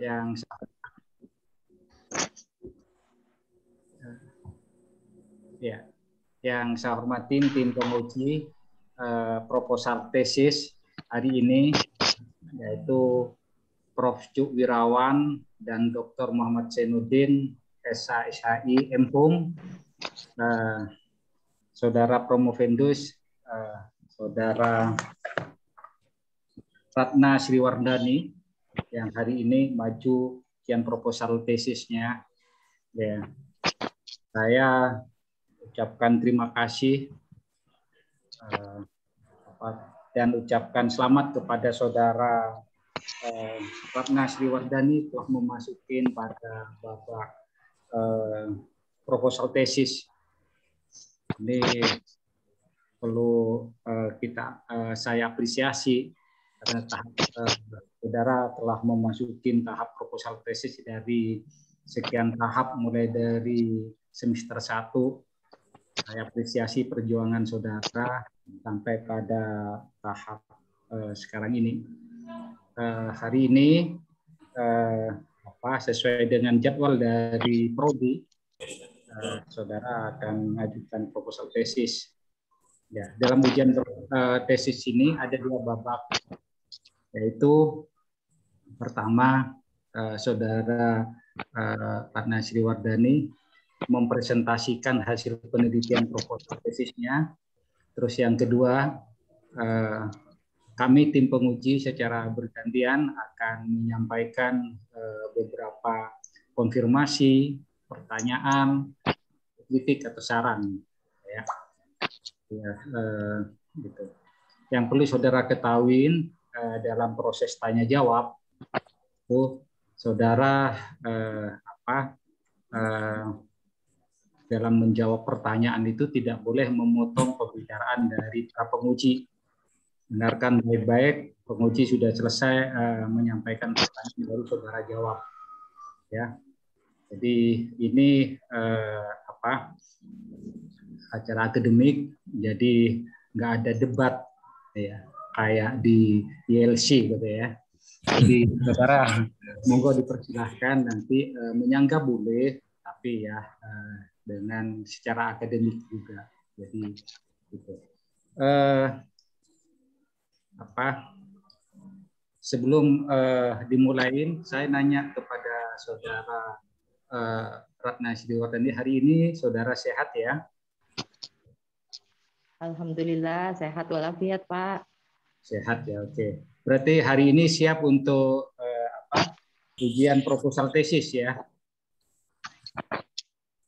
yang saya hormatin tim penguji proposal tesis hari ini, yaitu Prof. Cuk Wirawan dan Dr. Muhammad Zainuddin, SHI MHum, Saudara Promovendus, Saudara Ratna Sriwardani, yang hari ini maju ujian proposal tesisnya. Ya, saya ucapkan terima kasih dan ucapkan selamat kepada Saudara Ratna Sriwardani telah memasukin pada babak proposal tesis. Ini perlu saya apresiasi karena saudara telah memasuki tahap proposal tesis dari sekian tahap, mulai dari semester 1. Saya apresiasi perjuangan saudara sampai pada tahap sekarang ini. Hari ini sesuai dengan jadwal dari prodi, saudara akan mengajukan proposal tesis. Ya, dalam ujian tesis ini ada 2 babak, yaitu pertama saudara Ratna Sriwardani mempresentasikan hasil penelitian proposal tesisnya. Terus yang kedua, kami tim penguji secara bergantian akan menyampaikan beberapa konfirmasi, pertanyaan, kritik atau saran. Gitu. Yang perlu saudara ketahui dalam proses tanya jawab, itu saudara dalam menjawab pertanyaan itu tidak boleh memotong pembicaraan dari para penguji. Dengarkan baik-baik, penguji sudah selesai menyampaikan pertanyaan, baru saudara jawab. Ya, jadi ini acara akademik, jadi nggak ada debat, ya, kayak di ILC gitu ya. Jadi saudara monggo dipersilahkan, nanti menyanggah boleh, tapi ya dengan secara akademik juga. Jadi gitu. Sebelum dimulain, saya nanya kepada saudara Ratna Sriwardani, hari ini saudara sehat ya? Alhamdulillah sehat walafiat, Pak. Sehat ya, oke. Berarti hari ini siap untuk ujian proposal tesis ya?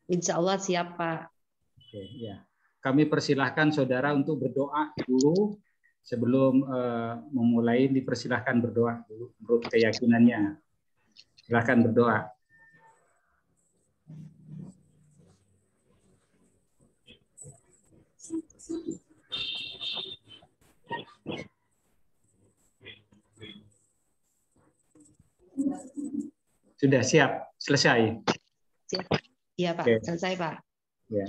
Insya Allah siap, Pak. Oke, ya. Kami persilahkan saudara untuk berdoa dulu sebelum memulai. Dipersilahkan berdoa dulu menurut keyakinannya. Silahkan berdoa. Sudah siap? Selesai? Siap. Iya, Pak. Oke. Selesai, Pak. Ya.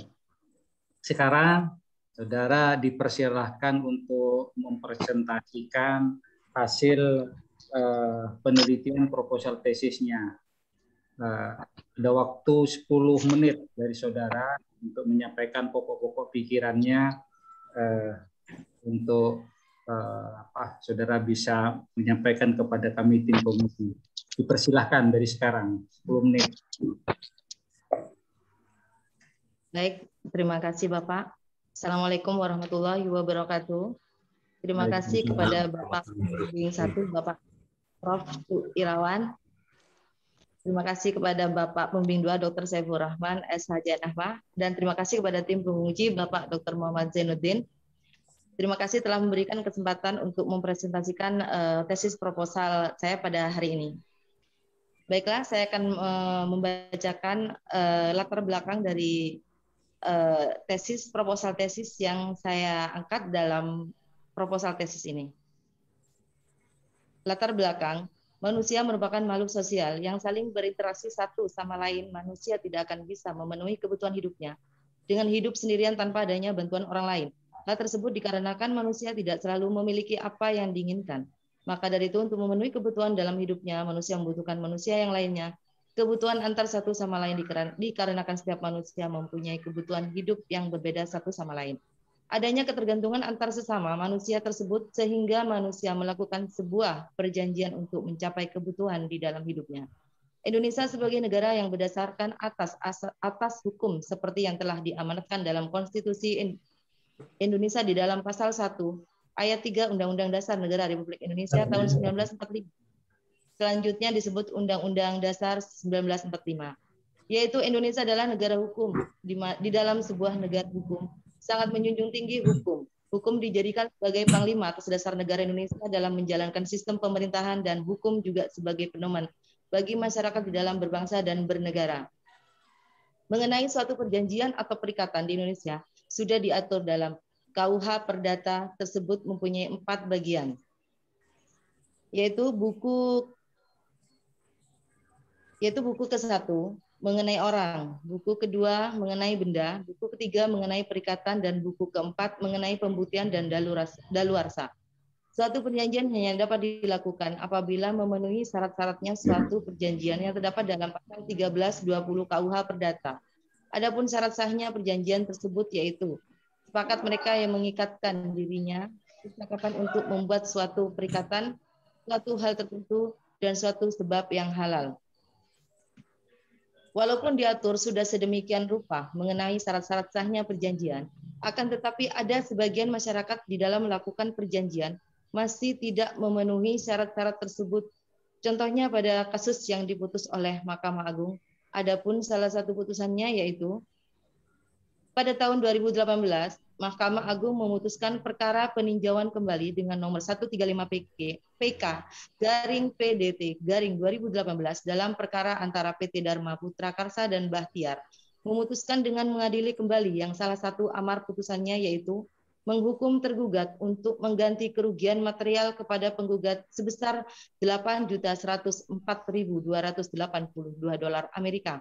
Sekarang saudara dipersilahkan untuk mempresentasikan hasil penelitian proposal tesisnya. Ada waktu 10 menit dari saudara untuk menyampaikan pokok-pokok pikirannya, untuk saudara bisa menyampaikan kepada kami tim penguji. Dipersilahkan dari sekarang, 10 menit. Baik, terima kasih Bapak. Assalamualaikum warahmatullahi wabarakatuh. Terima kasih kepada Bapak Pembimbing 1, Bapak Prof. Irawan. Terima kasih kepada Bapak Pembimbing 2, Dr. Saiful Rahman, SHJ Nahma. Dan terima kasih kepada tim penguji, Bapak Dr. Muhammad Zainuddin. Terima kasih telah memberikan kesempatan untuk mempresentasikan tesis proposal saya pada hari ini. Baiklah, saya akan membacakan latar belakang dari tesis proposal tesis yang saya angkat dalam proposal tesis ini. Latar belakang, manusia merupakan makhluk sosial yang saling berinteraksi satu sama lain. Manusia tidak akan bisa memenuhi kebutuhan hidupnya dengan hidup sendirian tanpa adanya bantuan orang lain. Hal tersebut dikarenakan manusia tidak selalu memiliki apa yang diinginkan. Maka dari itu untuk memenuhi kebutuhan dalam hidupnya, manusia membutuhkan manusia yang lainnya. Kebutuhan antar satu sama lain dikarenakan setiap manusia mempunyai kebutuhan hidup yang berbeda satu sama lain. Adanya ketergantungan antar sesama manusia tersebut sehingga manusia melakukan sebuah perjanjian untuk mencapai kebutuhan di dalam hidupnya. Indonesia sebagai negara yang berdasarkan atas hukum seperti yang telah diamanatkan dalam Konstitusi Indonesia di dalam pasal 1 ayat 3 Undang-Undang Dasar Negara Republik Indonesia tahun 1945. Selanjutnya disebut Undang-Undang Dasar 1945, yaitu Indonesia adalah negara hukum. Di dalam sebuah negara hukum sangat menjunjung tinggi hukum. Hukum dijadikan sebagai panglima atas dasar negara Indonesia dalam menjalankan sistem pemerintahan, dan hukum juga sebagai pedoman bagi masyarakat di dalam berbangsa dan bernegara. Mengenai suatu perjanjian atau perikatan di Indonesia sudah diatur dalam KUH Perdata tersebut mempunyai 4 bagian, yaitu buku ke-1 mengenai orang, buku kedua mengenai benda, buku ketiga mengenai perikatan, dan buku keempat mengenai pembuktian dan daluarsa. Suatu perjanjian hanya dapat dilakukan apabila memenuhi syarat-syaratnya suatu perjanjian yang terdapat dalam pasal 1320 KUH Perdata. Adapun syarat sahnya perjanjian tersebut yaitu sepakat mereka yang mengikatkan dirinya kesepakatan untuk membuat suatu perikatan, suatu hal tertentu, dan suatu sebab yang halal. Walaupun diatur sudah sedemikian rupa mengenai syarat-syarat sahnya perjanjian, akan tetapi ada sebagian masyarakat di dalam melakukan perjanjian masih tidak memenuhi syarat-syarat tersebut. Contohnya pada kasus yang diputus oleh Mahkamah Agung. Adapun salah satu putusannya yaitu pada tahun 2018, Mahkamah Agung memutuskan perkara peninjauan kembali dengan nomor 135 PK garing PDT garing 2018 dalam perkara antara PT Dharma Putra Karsa dan Bahtiar, memutuskan dengan mengadili kembali yang salah satu amar putusannya yaitu menghukum tergugat untuk mengganti kerugian material kepada penggugat sebesar $8.104.282 Amerika,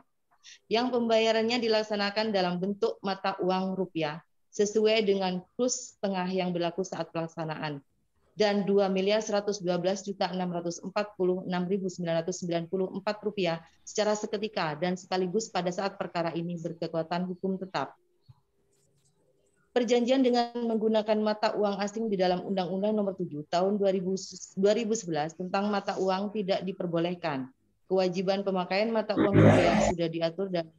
yang pembayarannya dilaksanakan dalam bentuk mata uang rupiah sesuai dengan kurs tengah yang berlaku saat pelaksanaan, dan $2.112.646.994 secara seketika dan sekaligus pada saat perkara ini berkekuatan hukum tetap. Perjanjian dengan menggunakan mata uang asing di dalam Undang-Undang Nomor 7 Tahun 2011 tentang mata uang tidak diperbolehkan. Kewajiban pemakaian mata uang rupiah sudah diatur dalam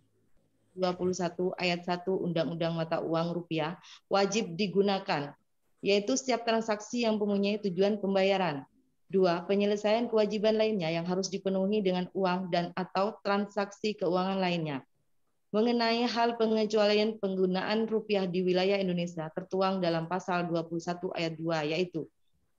21 ayat 1 Undang-Undang Mata Uang Rupiah wajib digunakan, yaitu setiap transaksi yang mempunyai tujuan pembayaran. 2. Penyelesaian kewajiban lainnya yang harus dipenuhi dengan uang dan atau transaksi keuangan lainnya. Mengenai hal pengecualian penggunaan rupiah di wilayah Indonesia tertuang dalam pasal 21 ayat 2, yaitu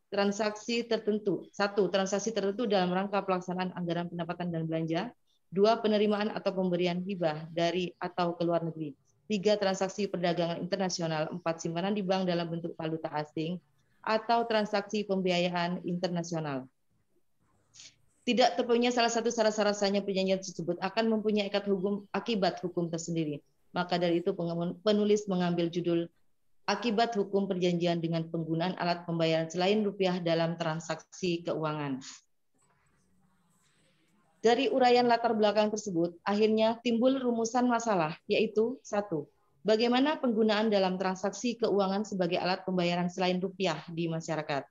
transaksi tertentu. 1. Transaksi tertentu dalam rangka pelaksanaan anggaran pendapatan dan belanja. 2. Penerimaan atau pemberian hibah dari atau ke luar negeri. 3. Transaksi perdagangan internasional. 4. Simpanan di bank dalam bentuk valuta asing atau transaksi pembiayaan internasional. Tidak terpenuhnya salah satu syarat-syarat sahnya perjanjian tersebut akan mempunyai akibat hukum tersendiri. Maka dari itu penulis mengambil judul Akibat Hukum Perjanjian dengan Penggunaan Alat Pembayaran Selain Rupiah dalam Transaksi Keuangan. Dari uraian latar belakang tersebut, akhirnya timbul rumusan masalah, yaitu 1. Bagaimana penggunaan dalam transaksi keuangan sebagai alat pembayaran selain rupiah di masyarakat.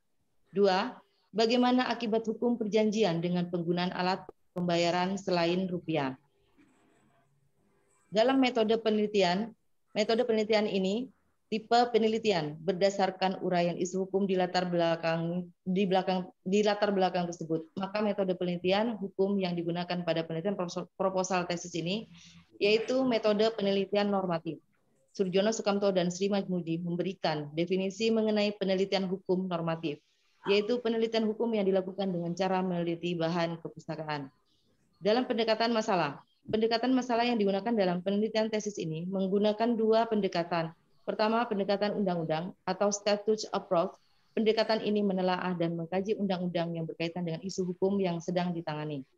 2. Bagaimana akibat hukum perjanjian dengan penggunaan alat pembayaran selain rupiah. Dalam metode penelitian ini tipe penelitian berdasarkan uraian isu hukum di latar belakang tersebut. Maka metode penelitian hukum yang digunakan pada penelitian proposal tesis ini yaitu metode penelitian normatif. Surjono Sukamto dan Sri Majmudi memberikan definisi mengenai penelitian hukum normatif, yaitu penelitian hukum yang dilakukan dengan cara meneliti bahan kepustakaan. Dalam pendekatan masalah yang digunakan dalam penelitian tesis ini menggunakan 2 pendekatan. Pertama, pendekatan undang-undang atau statute approach. Pendekatan ini menelaah dan mengkaji undang-undang yang berkaitan dengan isu hukum yang sedang ditangani.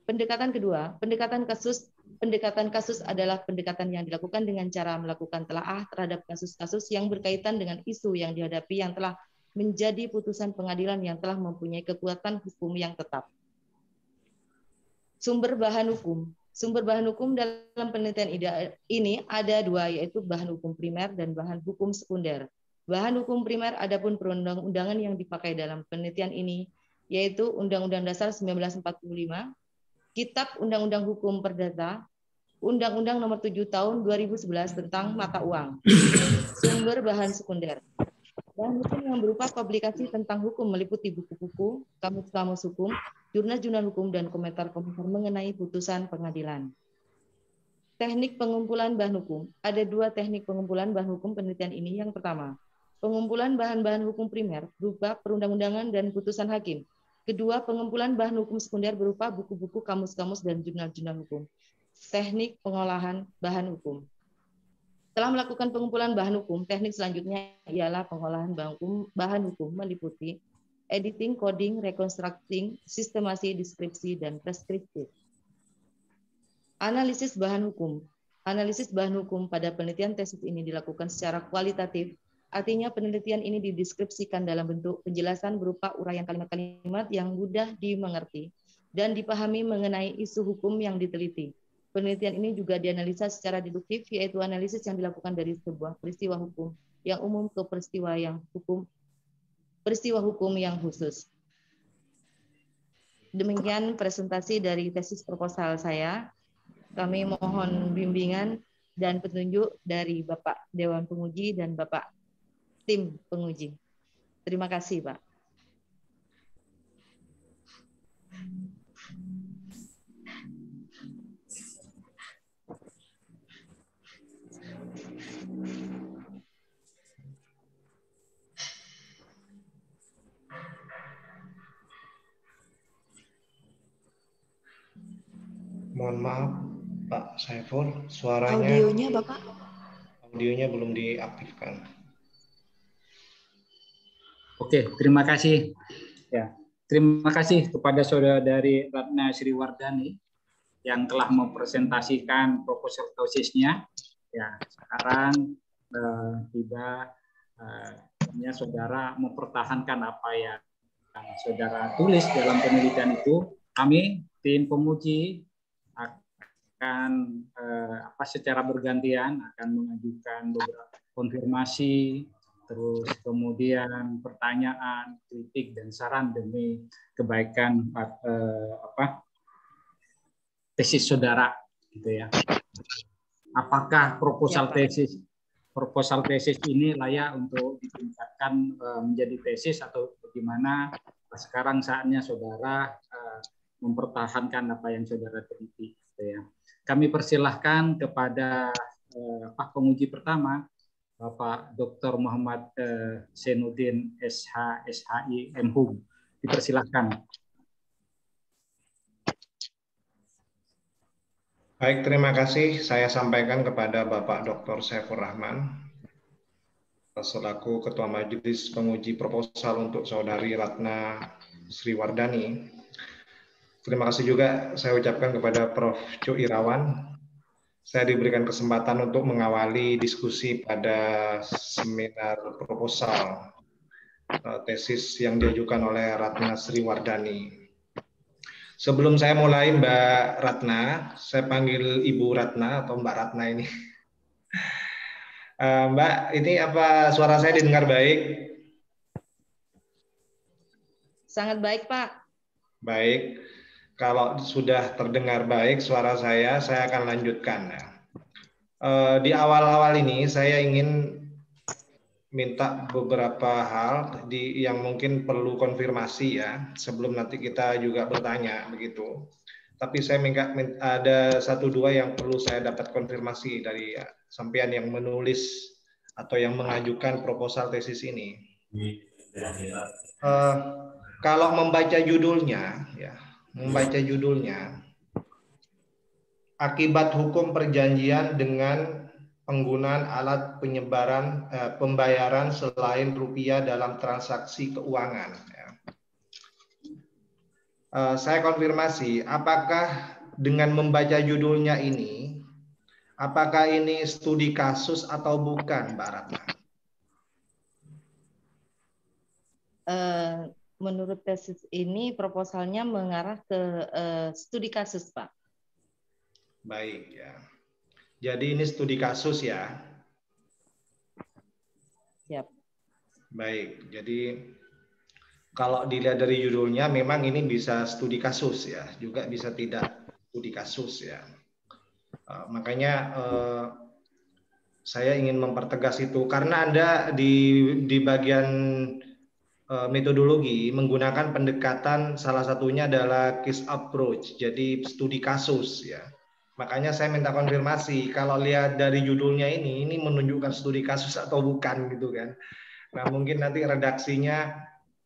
Pendekatan kedua, pendekatan kasus. Pendekatan kasus adalah pendekatan yang dilakukan dengan cara melakukan telaah terhadap kasus-kasus yang berkaitan dengan isu yang dihadapi yang telah menjadi putusan pengadilan yang telah mempunyai kekuatan hukum yang tetap. Sumber bahan hukum. Sumber bahan hukum dalam penelitian ini ada dua, yaitu bahan hukum primer dan bahan hukum sekunder. Bahan hukum primer adapun perundang-undangan yang dipakai dalam penelitian ini, yaitu Undang-Undang Dasar 1945, Kitab Undang-Undang Hukum Perdata, Undang-Undang Nomor 7 Tahun 2011 tentang mata uang. Sumber bahan sekunder. Bahan hukum yang berupa publikasi tentang hukum meliputi buku-buku, kamus-kamus hukum, jurnal-jurnal hukum, dan komentar-komentar mengenai putusan pengadilan. Teknik pengumpulan bahan hukum. Ada dua teknik pengumpulan bahan hukum penelitian ini. Yang pertama, pengumpulan bahan-bahan hukum primer berupa perundang-undangan dan putusan hakim. Kedua, pengumpulan bahan hukum sekunder berupa buku-buku, kamus-kamus, dan jurnal-jurnal hukum. Teknik pengolahan bahan hukum. Setelah melakukan pengumpulan bahan hukum, teknik selanjutnya ialah pengolahan bahan hukum meliputi editing, coding, reconstructing, sistemasi, deskripsi, dan preskriptif. Analisis bahan hukum. Analisis bahan hukum pada penelitian tesis ini dilakukan secara kualitatif, artinya penelitian ini dideskripsikan dalam bentuk penjelasan berupa uraian kalimat-kalimat yang mudah dimengerti dan dipahami mengenai isu hukum yang diteliti. Penelitian ini juga dianalisa secara deduktif, yaitu analisis yang dilakukan dari sebuah peristiwa hukum yang umum ke peristiwa hukum yang khusus. Demikian presentasi dari tesis proposal saya. Kami mohon bimbingan dan petunjuk dari Bapak Dewan Penguji dan Bapak tim penguji. Terima kasih, Pak. Mohon maaf, Pak Saiful, suaranya audionya belum diaktifkan. Oke, terima kasih. Ya, terima kasih kepada Saudari Ratna Sriwardani yang telah mempresentasikan proposal tesisnya. Ya, sekarang tiba saudara mempertahankan apa yang saudara tulis dalam penelitian itu. Kami tim penguji akan secara bergantian akan mengajukan beberapa konfirmasi, terus kemudian pertanyaan, kritik, dan saran demi kebaikan tesis saudara, gitu ya. Apakah proposal tesis ini layak untuk ditingkatkan menjadi tesis atau bagaimana? Sekarang saatnya saudara mempertahankan apa yang saudara teliti, gitu ya. Kami persilahkan kepada penguji pertama, Bapak Dr. Muhammad Senudin SH, SHI, MHum. Dipersilahkan. Baik, terima kasih. Saya sampaikan kepada Bapak Dr. Saiful Rahman selaku Ketua Majelis Penguji Proposal untuk Saudari Ratna Sriwardani. Terima kasih juga saya ucapkan kepada Prof. Cuk Irawan. Saya diberikan kesempatan untuk mengawali diskusi pada seminar proposal tesis yang diajukan oleh Ratna Sriwardani. Sebelum saya mulai, Mbak Ratna, saya panggil Ibu Ratna atau Mbak Ratna ini. Mbak, ini apa suara saya didengar baik? Sangat baik, Pak. Baik. Kalau sudah terdengar baik suara saya akan lanjutkan. Di awal-awal ini saya ingin minta beberapa hal yang mungkin perlu konfirmasi ya, sebelum nanti kita juga bertanya begitu. Tapi saya ada satu dua yang perlu saya dapat konfirmasi dari sampean yang menulis atau yang mengajukan proposal tesis ini. Kalau membaca judulnya, ya. Akibat hukum perjanjian dengan penggunaan alat pembayaran selain rupiah dalam transaksi keuangan. Ya. Saya konfirmasi, apakah dengan membaca judulnya ini, apakah ini studi kasus atau bukan, Mbak Ratna? menurut tesis ini proposalnya mengarah ke studi kasus, Pak. Baik ya. Jadi ini studi kasus ya. Siap. Baik. Jadi kalau dilihat dari judulnya memang ini bisa studi kasus ya, juga bisa tidak studi kasus ya. Makanya saya ingin mempertegas itu karena Anda di bagian metodologi menggunakan pendekatan salah satunya adalah case approach, jadi studi kasus ya. Makanya saya minta konfirmasi kalau lihat dari judulnya ini menunjukkan studi kasus atau bukan gitu kan. Nah, mungkin nanti redaksinya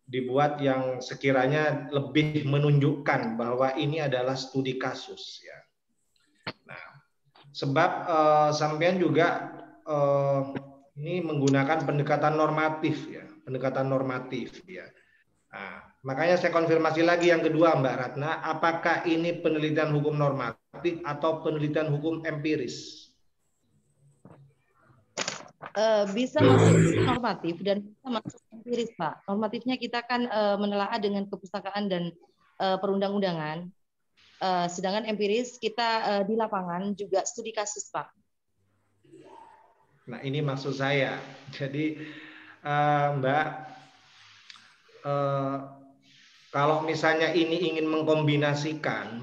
dibuat yang sekiranya lebih menunjukkan bahwa ini adalah studi kasus ya. Nah, sebab sampean juga ini menggunakan pendekatan normatif ya, pendekatan normatif ya. Nah, makanya saya konfirmasi lagi yang kedua Mbak Ratna, apakah ini penelitian hukum normatif atau penelitian hukum empiris? Bisa masuk normatif dan bisa masuk empiris, Pak. Normatifnya kita kan menelaah dengan kepustakaan dan perundang-undangan. Sedangkan empiris kita di lapangan juga studi kasus, Pak. Nah, ini maksud saya. Jadi Mbak, kalau misalnya ini ingin mengkombinasikan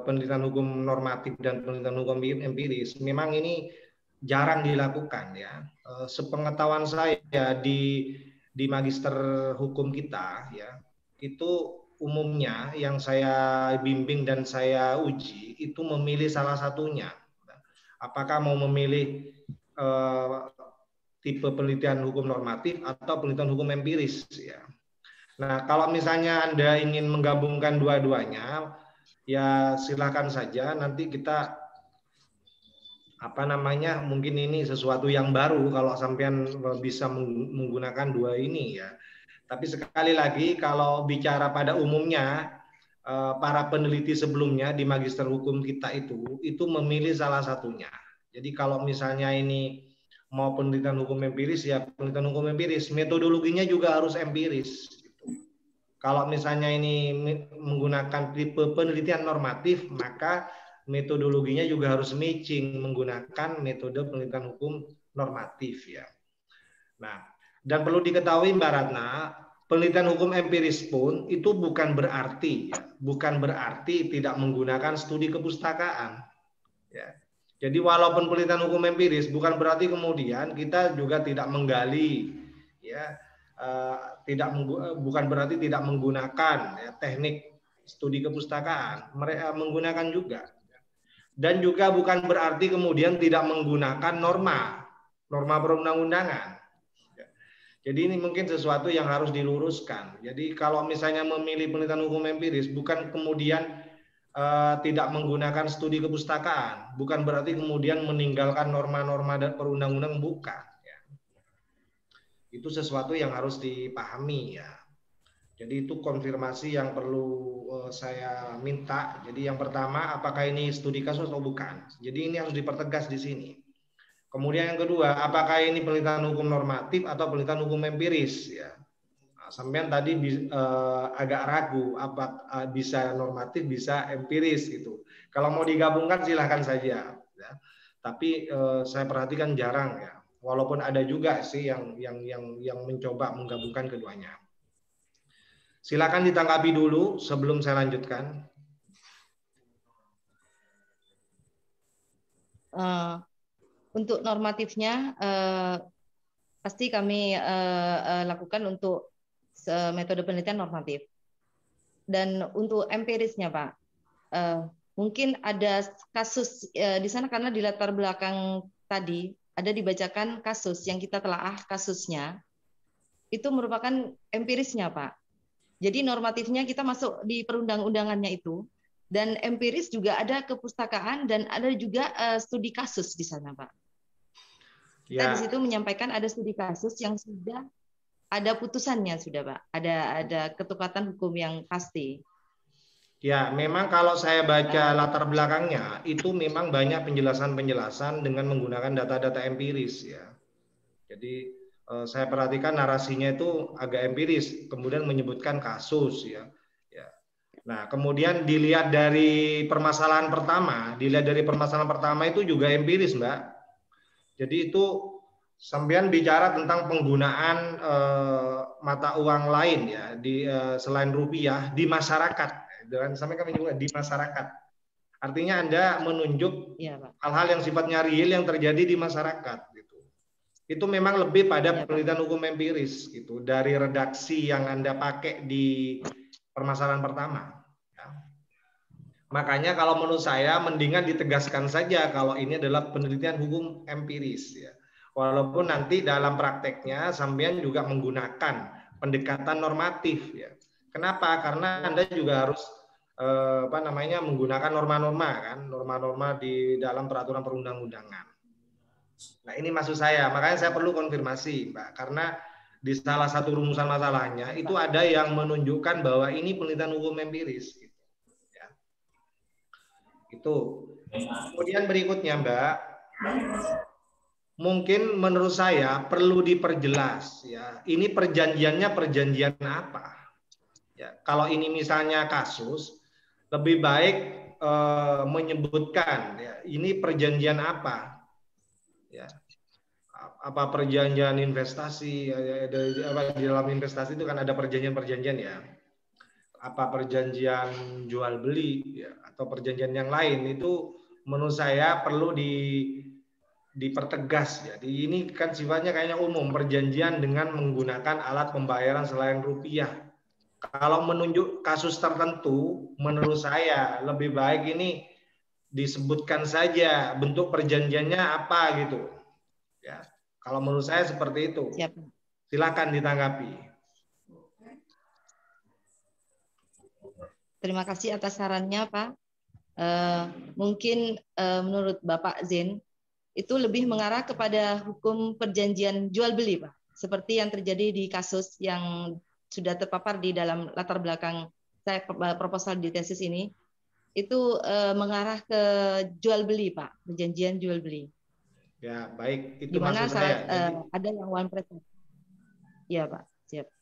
penelitian hukum normatif dan penelitian hukum empiris, memang ini jarang dilakukan ya. Sepengetahuan saya di magister hukum kita ya, itu umumnya yang saya bimbing dan saya uji itu memilih salah satunya. Apakah mau memilih tipe penelitian hukum normatif atau penelitian hukum empiris ya. Nah, kalau misalnya Anda ingin menggabungkan dua-duanya, ya silakan saja. Nanti kita mungkin ini sesuatu yang baru kalau sampean bisa menggunakan dua ini ya. Tapi sekali lagi kalau bicara pada umumnya para peneliti sebelumnya di magister hukum kita itu memilih salah satunya. Jadi kalau misalnya ini mau penelitian hukum empiris ya penelitian hukum empiris, metodologinya juga harus empiris. Kalau misalnya ini menggunakan tipe penelitian normatif, maka metodologinya juga harus matching menggunakan metode penelitian hukum normatif ya. Nah, dan perlu diketahui Mbak Ratna, penelitian hukum empiris pun itu bukan berarti tidak menggunakan studi kepustakaan. Ya. Jadi walaupun penelitian hukum empiris bukan berarti kemudian kita juga tidak menggali, ya, bukan berarti tidak menggunakan ya, teknik studi kepustakaan. Mereka menggunakan juga. Dan juga bukan berarti kemudian tidak menggunakan norma perundang-undangan. Jadi ini mungkin sesuatu yang harus diluruskan. Jadi kalau misalnya memilih penelitian hukum empiris, bukan kemudian tidak menggunakan studi kepustakaan, bukan berarti kemudian meninggalkan norma-norma dan perundang-undang, bukan. Ya. Itu sesuatu yang harus dipahami ya. Jadi itu konfirmasi yang perlu saya minta. Jadi yang pertama, apakah ini studi kasus atau bukan? Jadi ini harus dipertegas di sini. Kemudian yang kedua, apakah ini penelitian hukum normatif atau penelitian hukum empiris? Ya. Nah, sampean tadi agak ragu, apa bisa normatif, bisa empiris gitu. Kalau mau digabungkan silahkan saja. Ya. Tapi saya perhatikan jarang ya. Walaupun ada juga sih yang mencoba menggabungkan keduanya. Silakan ditanggapi dulu sebelum saya lanjutkan. Untuk normatifnya pasti kami lakukan untuk metode penelitian normatif. Dan untuk empirisnya Pak, mungkin ada kasus di sana karena di latar belakang tadi ada dibacakan kasus yang kita telaah kasusnya, itu merupakan empirisnya Pak. Jadi normatifnya kita masuk di perundang-undangannya itu, dan empiris juga ada kepustakaan dan ada juga studi kasus di sana Pak. Kita di situ menyampaikan ada studi kasus yang sudah ada putusannya sudah Pak, ada ketukatan hukum yang pasti. Ya, memang kalau saya baca latar belakangnya itu memang banyak penjelasan-penjelasan dengan menggunakan data-data empiris ya. Jadi saya perhatikan narasinya itu agak empiris, kemudian menyebutkan kasus ya. Nah, kemudian dilihat dari permasalahan pertama itu juga empiris, Mbak. Jadi itu sampean bicara tentang penggunaan mata uang lain ya di selain rupiah di masyarakat. Dan sampai kami juga di masyarakat. Artinya Anda menunjuk hal-hal yang sifatnya real yang terjadi di masyarakat gitu. Itu memang lebih pada penelitian hukum empiris gitu dari redaksi yang Anda pakai di permasalahan pertama. Ya. Makanya kalau menurut saya mendingan ditegaskan saja kalau ini adalah penelitian hukum empiris ya. Walaupun nanti dalam prakteknya sampean juga menggunakan pendekatan normatif ya. Kenapa? Karena Anda juga harus menggunakan norma-norma di dalam peraturan perundang-undangan. Nah, ini maksud saya. Makanya saya perlu konfirmasi, Mbak, karena di salah satu rumusan masalahnya itu ada yang menunjukkan bahwa ini penelitian hukum empiris gitu. Ya. Itu. Kemudian berikutnya, Mbak, mungkin menurut saya perlu diperjelas ya. Ini perjanjiannya perjanjian apa? Ya, kalau ini misalnya kasus, lebih baik menyebutkan ya, ini perjanjian apa, ya, apa perjanjian investasi ya, di dalam investasi itu kan ada perjanjian-perjanjian ya, apa perjanjian jual beli ya, atau perjanjian yang lain itu menurut saya perlu dipertegas ya. Ini kan sifatnya kayaknya umum, perjanjian dengan menggunakan alat pembayaran selain rupiah. Kalau menunjuk kasus tertentu, menurut saya lebih baik ini disebutkan saja bentuk perjanjiannya apa gitu. Ya, kalau menurut saya seperti itu. Siap. Silakan ditanggapi. Terima kasih atas sarannya, Pak. Mungkin menurut Bapak Zain itu lebih mengarah kepada hukum perjanjian jual beli, Pak. Seperti yang terjadi di kasus yang sudah terpapar di dalam latar belakang saya proposal di tesis ini, itu mengarah ke jual beli, Pak, perjanjian jual beli. Ya, baik. Itu di mana maksud saya. ada yang one prestasi. Ya, Pak, siap.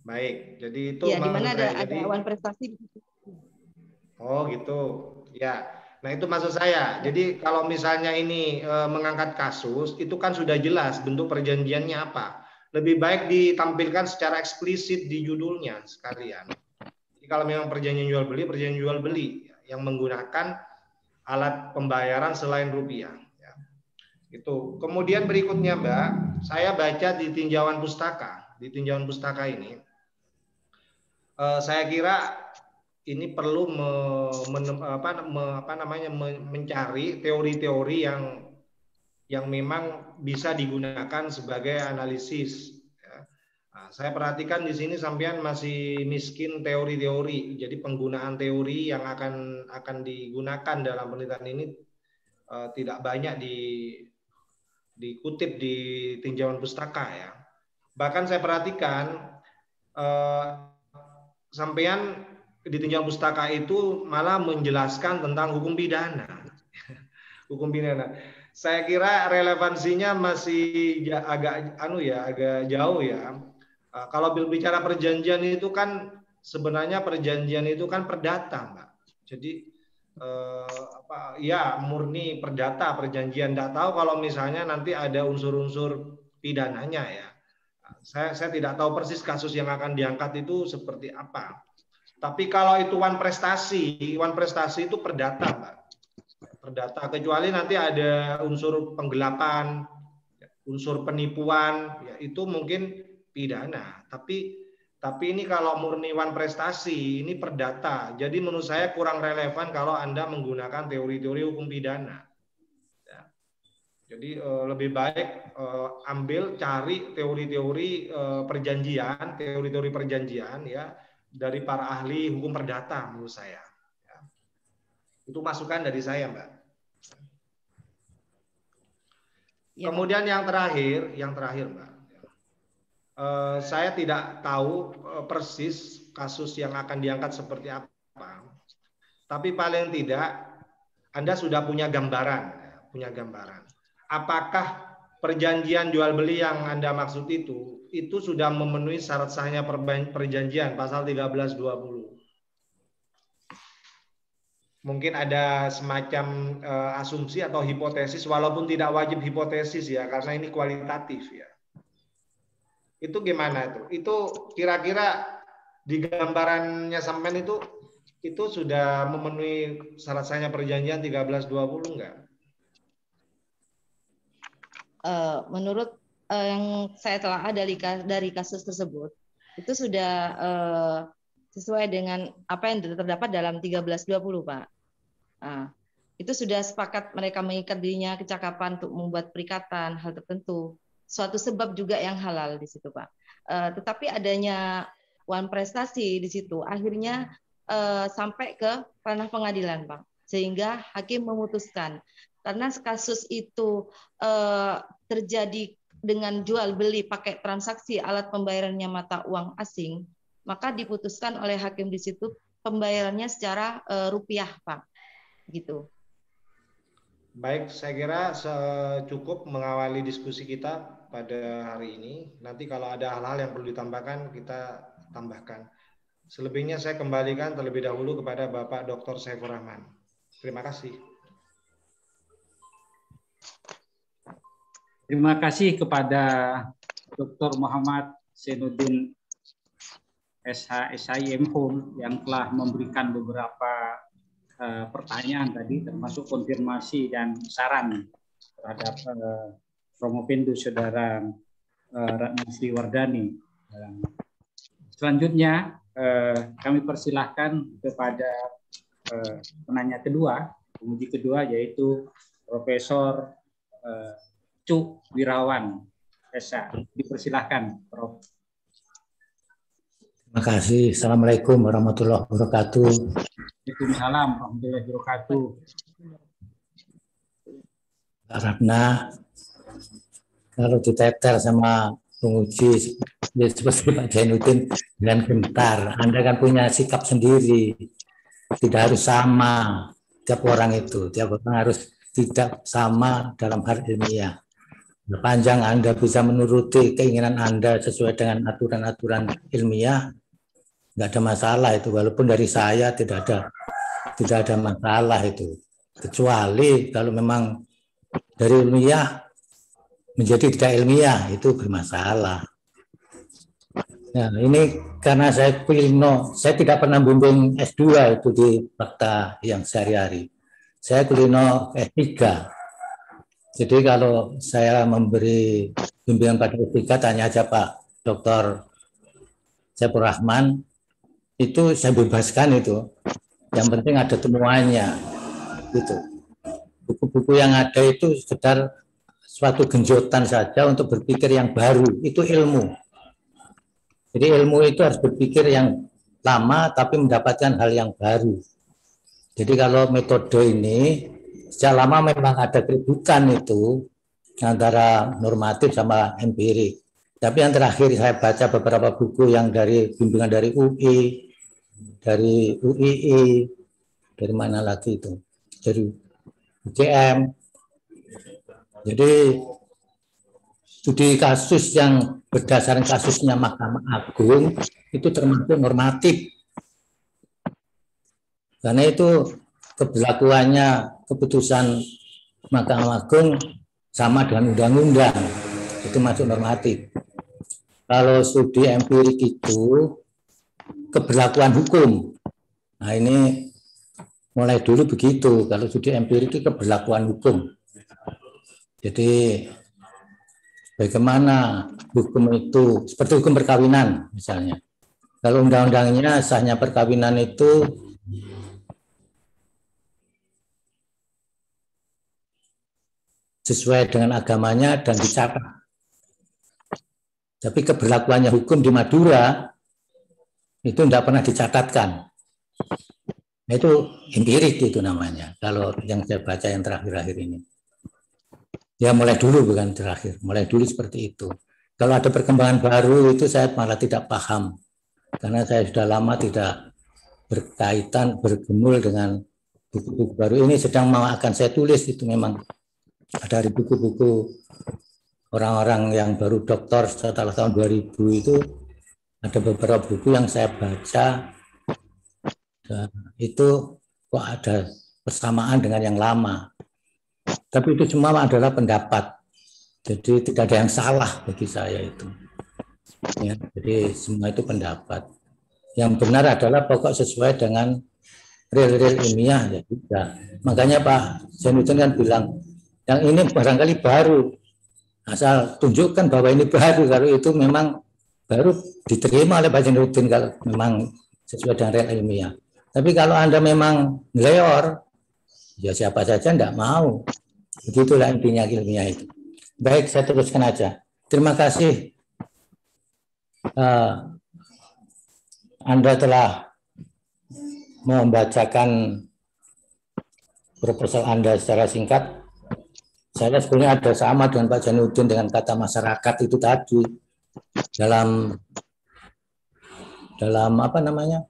Baik, jadi itu ya, di mana ada jadi, one prestasi. Oh, gitu. Ya. Nah, itu maksud saya. Jadi kalau misalnya ini mengangkat kasus, itu kan sudah jelas bentuk perjanjiannya apa. Lebih baik ditampilkan secara eksplisit di judulnya sekalian. Jadi kalau memang perjanjian jual beli yang menggunakan alat pembayaran selain rupiah. Ya. Itu. Kemudian berikutnya, Mbak, saya baca di tinjauan pustaka. Di tinjauan pustaka ini, saya kira ini perlu mencari teori-teori yang memang bisa digunakan sebagai analisis. Nah, saya perhatikan di sini sampean masih miskin teori-teori. Jadi penggunaan teori yang akan digunakan dalam penelitian ini tidak banyak dikutip di tinjauan pustaka ya. Bahkan saya perhatikan sampean di tinjauan pustaka itu malah menjelaskan tentang hukum pidana. Hukum pidana. Saya kira relevansinya masih agak jauh ya. Kalau bicara perjanjian itu kan sebenarnya perjanjian itu kan perdata, Mbak. Jadi murni perdata perjanjian. Tidak tahu kalau misalnya nanti ada unsur-unsur pidananya ya. Saya tidak tahu persis kasus yang akan diangkat itu seperti apa. Tapi kalau itu one prestasi itu perdata, Mbak. Perdata, kecuali nanti ada unsur penggelapan, unsur penipuan, ya itu mungkin pidana. Tapi ini kalau murni one prestasi, ini perdata. Jadi menurut saya kurang relevan kalau Anda menggunakan teori-teori hukum pidana. Ya. Jadi lebih baik cari teori-teori perjanjian ya dari para ahli hukum perdata menurut saya. Ya. Itu masukan dari saya, Mbak. Ya, kemudian Pak. yang terakhir, Mbak. Saya tidak tahu persis kasus yang akan diangkat seperti apa. Tapi paling tidak Anda sudah punya gambaran. Apakah perjanjian jual beli yang Anda maksud itu sudah memenuhi syarat sahnya perjanjian pasal 1320. Mungkin ada semacam asumsi atau hipotesis, walaupun tidak wajib hipotesis ya, karena ini kualitatif ya. Itu gimana itu? Itu kira-kira di gambarannya sampean itu sudah memenuhi syarat sahnya perjanjian 1320 enggak? Menurut yang saya telah dari kasus tersebut, itu sudah sesuai dengan apa yang terdapat dalam 1320, Pak. Nah, itu sudah sepakat mereka mengikat dirinya kecakapan untuk membuat perikatan hal tertentu. Suatu sebab juga yang halal di situ, Pak. Tetapi adanya wan prestasi di situ akhirnya sampai ke ranah pengadilan, Pak. Sehingga hakim memutuskan karena kasus itu terjadi dengan jual beli pakai transaksi alat pembayarannya mata uang asing, maka diputuskan oleh hakim di situ pembayarannya secara rupiah, Pak. Gitu. Baik, saya kira cukup mengawali diskusi kita pada hari ini. Nanti kalau ada hal-hal yang perlu ditambahkan, kita tambahkan. Selebihnya saya kembalikan terlebih dahulu kepada Bapak Dr. Saifur Rahman. Terima kasih. Terima kasih kepada Dr. Muhammad Zainuddin SHSIM yang telah memberikan beberapa pertanyaan tadi, termasuk konfirmasi dan saran terhadap Promovindo Saudara Ratna Sri Wardani. Selanjutnya kami persilahkan kepada penanya kedua, penguji kedua, yaitu Profesor Cuk Wirawan SH. Dipersilahkan, Prof. Terima kasih. Assalamualaikum warahmatullahi wabarakatuh. Waalaikumsalam warahmatullahi wabarakatuh. Pak Ratna, kalau diteter sama penguji seperti Pak Zainuddin dengan gentar, Anda kan punya sikap sendiri. Tidak harus sama tiap orang itu. Tiap orang harus tidak sama dalam hal ilmiah. Sepanjang Anda bisa menuruti keinginan Anda sesuai dengan aturan-aturan ilmiah, nggak ada masalah itu. Walaupun dari saya tidak ada masalah itu. Kecuali kalau memang dari ilmiah menjadi tidak ilmiah, itu bermasalah. Nah, ini karena saya kulino, saya tidak pernah bimbing S2 itu di fakta yang sehari-hari. Saya kulino S3. Jadi kalau saya memberi bimbingan pada S3, tanya aja Pak Dr. Saifur Rahman, itu saya bebaskan itu. Yang penting ada temuannya. Gitu. Buku-buku yang ada itu sekedar suatu genjotan saja untuk berpikir yang baru. Itu ilmu. Jadi ilmu itu harus berpikir yang lama tapi mendapatkan hal yang baru. Jadi kalau metode ini sejak lama memang ada keributan itu antara normatif sama empirik. Tapi yang terakhir saya baca beberapa buku yang dari bimbingan dari UI, dari UII, dari mana lagi itu, dari UGM. Jadi studi kasus yang berdasarkan kasusnya Mahkamah Agung itu termasuk normatif. Karena itu keberlakuannya keputusan Mahkamah Agung sama dengan undang-undang, itu masuk normatif. Kalau studi empirik itu keberlakuan hukum. Nah ini mulai dulu begitu, kalau studi empirik itu keberlakuan hukum. Jadi bagaimana hukum itu, seperti hukum perkawinan misalnya. Kalau undang-undangnya sahnya perkawinan itu sesuai dengan agamanya dan dicatat. Tapi keberlakuannya hukum di Madura itu tidak pernah dicatatkan. Nah, itu empirik itu namanya. Kalau yang saya baca yang terakhir-akhir ini. Ya mulai dulu bukan terakhir, mulai dulu seperti itu. Kalau ada perkembangan baru itu saya malah tidak paham. Karena saya sudah lama tidak berkaitan, bergumul dengan buku-buku baru. Ini sedang mau akan saya tulis itu memang. Dari buku-buku orang-orang yang baru doktor setelah tahun 2000 itu ada beberapa buku yang saya baca, itu kok ada persamaan dengan yang lama. Tapi itu semua adalah pendapat. Jadi tidak ada yang salah bagi saya itu. Ya, jadi semua itu pendapat. Yang benar adalah pokok sesuai dengan real ilmiah ya tidak. Makanya Pak Zainuddin kan bilang yang ini barangkali baru, asal tunjukkan bahwa ini baru. Kalau itu memang baru diterima oleh Pak Zainuddin kalau memang sesuai dengan real ilmiah. Tapi kalau Anda memang ngeleor, ya siapa saja tidak mau. Begitulah intinya ilmiah itu. Baik, saya teruskan aja. Terima kasih Anda telah membacakan proposal Anda secara singkat. Saya sebenarnya ada sama dengan Pak Zainuddin dengan kata masyarakat itu tadi dalam apa namanya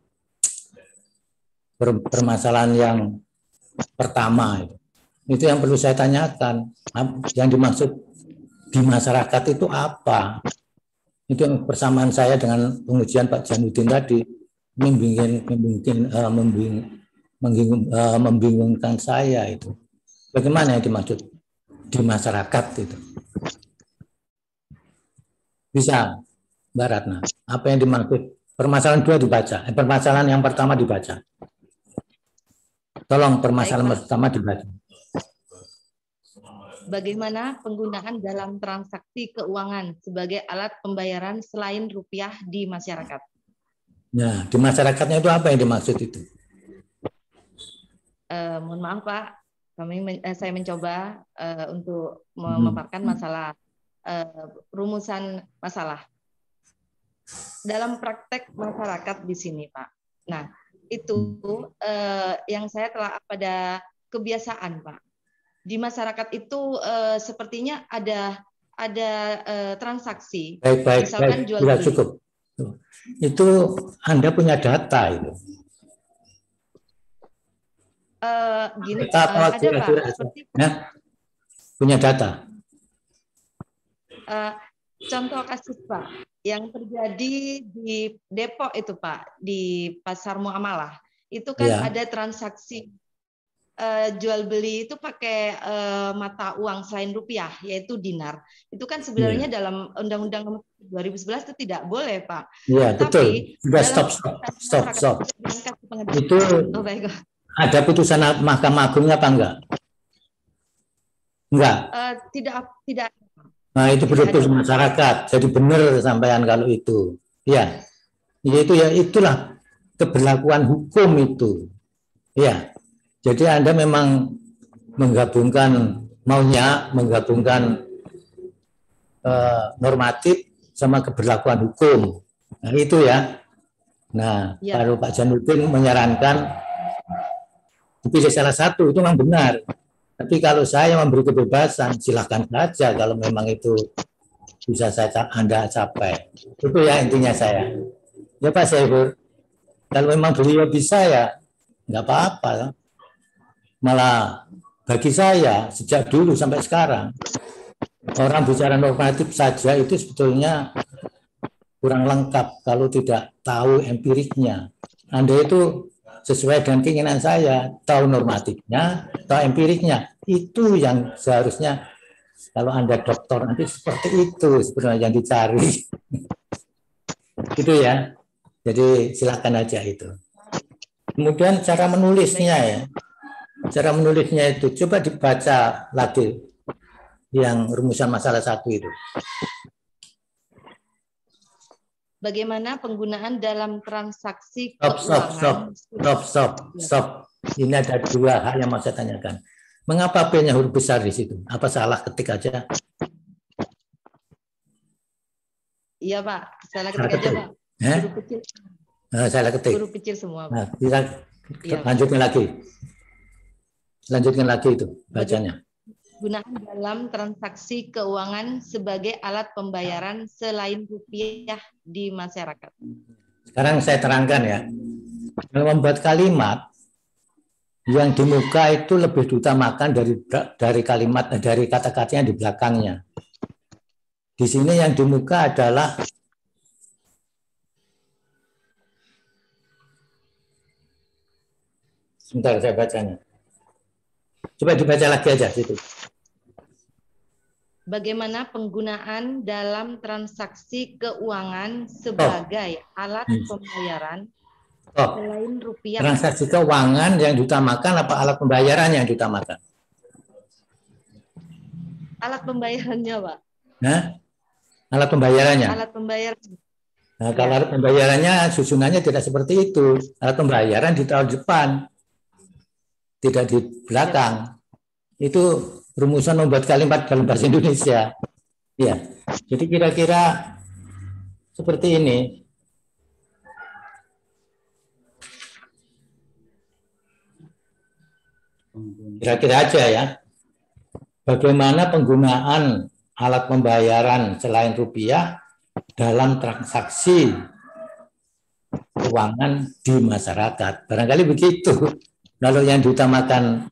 permasalahan yang pertama itu yang perlu saya tanyakan, yang dimaksud di masyarakat itu apa? Itu yang persamaan saya dengan pengujian Pak Zainuddin tadi membingungkan saya itu. Bagaimana yang dimaksud di masyarakat itu? Bisa, Mbak Ratna. Apa yang dimaksud? Permasalahan dua dibaca. Permasalahan yang pertama dibaca. Tolong permasalahan pertama dibaca. Bagaimana penggunaan dalam transaksi keuangan sebagai alat pembayaran selain rupiah di masyarakat? Nah, di masyarakatnya itu apa yang dimaksud itu? Mohon maaf Pak, saya mencoba untuk memaparkan masalah rumusan masalah dalam praktek masyarakat di sini Pak. Nah, itu yang saya telah pada kebiasaan Pak. Di masyarakat itu sepertinya ada transaksi. Baik, misalkan baik. Jual Sudah beli. Cukup. Itu Anda punya data itu. Gini, Data ada Pak. Seperti, punya data. Contoh kasus Pak yang terjadi di Depok itu Pak, di Pasar Muamalah. Itu kan ada transaksi jual beli itu pakai mata uang selain rupiah, yaitu dinar. Itu kan sebenarnya dalam Undang-Undang Nomor 2011 itu tidak boleh, Pak. Iya, betul. Sudah stop. Itu ada putusan Mahkamah Agungnya apa enggak? Enggak. Tidak. Nah, itu betul-betul masyarakat. Jadi benar sampean kalau itu. Ya. Yaitu ya itulah keberlakuan hukum itu. Ya. Jadi Anda memang menggabungkan normatif sama keberlakuan hukum. Nah, itu ya. Nah, kalau Pak Zainuddin menyarankan dipilih salah satu, itu memang benar. Tapi kalau saya memberi kebebasan, silakan saja kalau memang itu bisa Anda capai. Itu ya intinya saya. Ya Pak Saiful, kalau memang beliau bisa ya nggak apa-apa. Malah bagi saya sejak dulu sampai sekarang orang bicara normatif saja itu sebetulnya kurang lengkap kalau tidak tahu empiriknya. Anda itu sesuai dengan keinginan saya, tahu normatifnya, tahu empiriknya. Itu yang seharusnya kalau Anda dokter nanti seperti itu sebenarnya yang dicari. Gitu ya. Jadi silakan aja itu. Kemudian cara menulisnya ya. Cara menulisnya itu coba dibaca lagi yang rumusan masalah 1 itu. Bagaimana penggunaan dalam transaksi keuangan? Stop. Ini ada 2 hal yang mau saya tanyakan. Mengapa P-nya huruf besar di situ? Apa salah ketik aja? Iya Pak, salah ketik aja Pak. Huruf kecil. Salah ketik. Huruf kecil semua Pak. Nah, kita lanjutkan lagi itu bacanya. Gunaan dalam transaksi keuangan sebagai alat pembayaran selain rupiah di masyarakat. Sekarang saya terangkan ya. Kalau membuat kalimat yang di muka itu lebih diutamakan dari kalimat dari kata-katanya di belakangnya. Di sini yang di muka adalah sebentar saya bacanya. Coba dibaca lagi aja situ. Bagaimana penggunaan dalam transaksi keuangan sebagai alat pembayaran selain rupiah? Transaksi keuangan yang diutamakan apa alat pembayaran yang diutamakan? Alat pembayarannya, Pak. Nah, alat pembayarannya. Alat pembayaran. Nah, kalau alat pembayarannya susunannya tidak seperti itu. Alat pembayaran ditaruh di depan, tidak di belakang. Itu rumusan membuat kalimat dalam bahasa Indonesia. Ya, jadi kira-kira seperti ini. Kira-kira aja ya. Bagaimana penggunaan alat pembayaran selain rupiah dalam transaksi keuangan di masyarakat. Barangkali begitu. Kalau yang diutamakan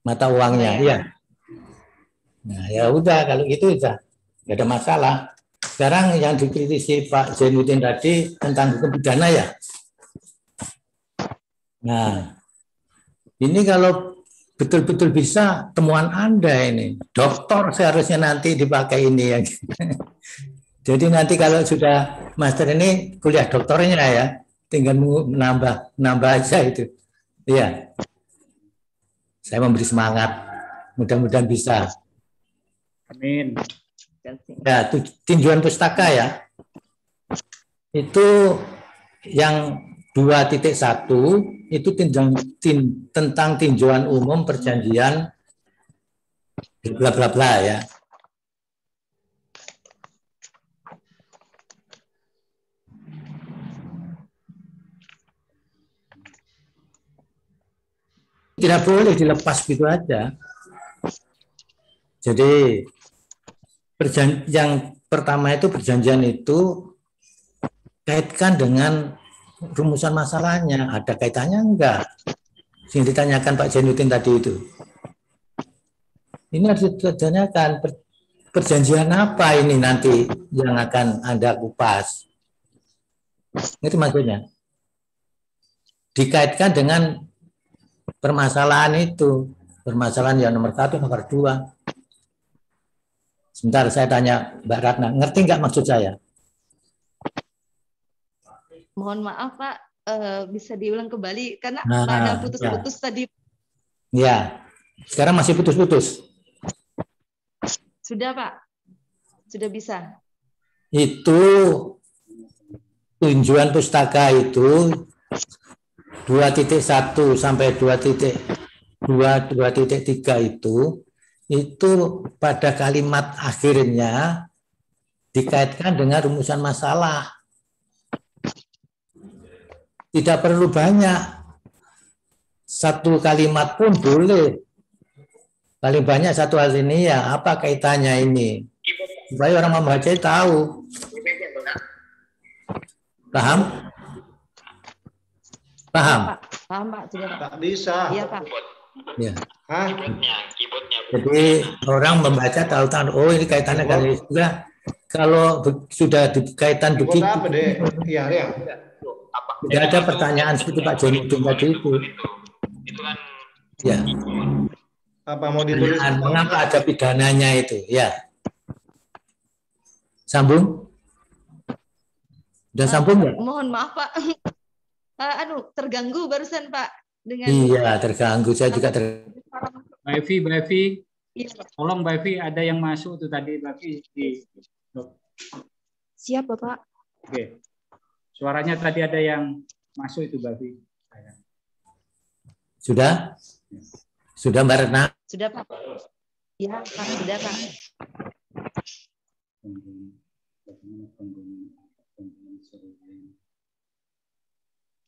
mata uangnya, ya. Nah, ya udah kalau gitu udah nggak ada masalah. Sekarang yang dikritisi Pak Zainuddin tadi tentang hukum pidana ya. Nah, ini kalau betul-betul bisa temuan Anda ini, doktor seharusnya nanti dipakai ini ya. Jadi nanti kalau sudah master ini kuliah doktornya ya, tinggal menambah aja itu. Iya. Saya memberi semangat. Mudah-mudahan bisa. Amin. Ya, tinjauan pustaka ya. Itu yang 2.1 itu tentang tinjauan umum perjanjian bla bla bla ya. Tidak boleh dilepas gitu aja. Jadi yang pertama itu perjanjian itu kaitkan dengan rumusan masalahnya. Ada kaitannya enggak? Yang ditanyakan Pak Zainuddin tadi itu. Ini harus ditanyakan perjanjian apa ini nanti yang akan Anda kupas. Itu maksudnya. Dikaitkan dengan permasalahan itu. Permasalahan yang nomor 1, nomor 2. Sebentar saya tanya Mbak Ratna, ngerti nggak maksud saya? Mohon maaf Pak, bisa diulang kembali karena ada putus-putus tadi. Ya, sekarang masih putus-putus. Sudah Pak, sudah bisa. Itu tinjauan pustaka itu 2.1 sampai 2.3 itu pada kalimat akhirnya dikaitkan dengan rumusan masalah. Tidak perlu banyak. Satu kalimat pun boleh. Paling banyak satu alinea. Apa kaitannya ini? Supaya orang membaca tahu. Paham? Paham? Paham Pak, sudah Pak. Tak bisa. Iya Pak. Ya. Hah? Jadi orang membaca tahu oh ini kaitannya kali juga. Kalau sudah dikaitan begitu. Apa deh? Iya, ya. Tidak ada pertanyaan seperti Pak Zainuddin tadi itu. Itu kan Ya. Apa mau ditulis? Mengapa ada pidananya itu? Ya. Sambung? Sudah sambung nggak? Mohon maaf Pak. Terganggu barusan Pak dengan. Iya, terganggu. Saya juga Mbak Evi, tolong Mbak Evi, ada yang masuk tuh tadi Mbak Evi di. Siap Bapak. Oke. Suaranya tadi ada yang masuk itu Mbak Evi. Sudah? Sudah Mbak Retna? Sudah Pak. Ya Pak, sudah Pak.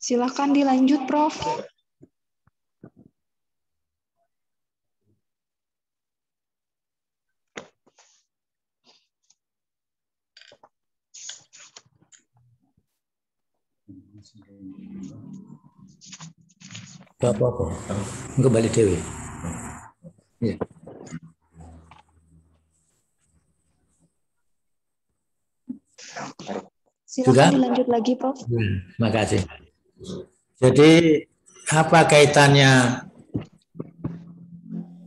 Silakan dilanjut Prof. Apa-apa. Kembali Dewi. Ya. Silakan dilanjut lagi, Prof. Terima kasih. Jadi apa kaitannya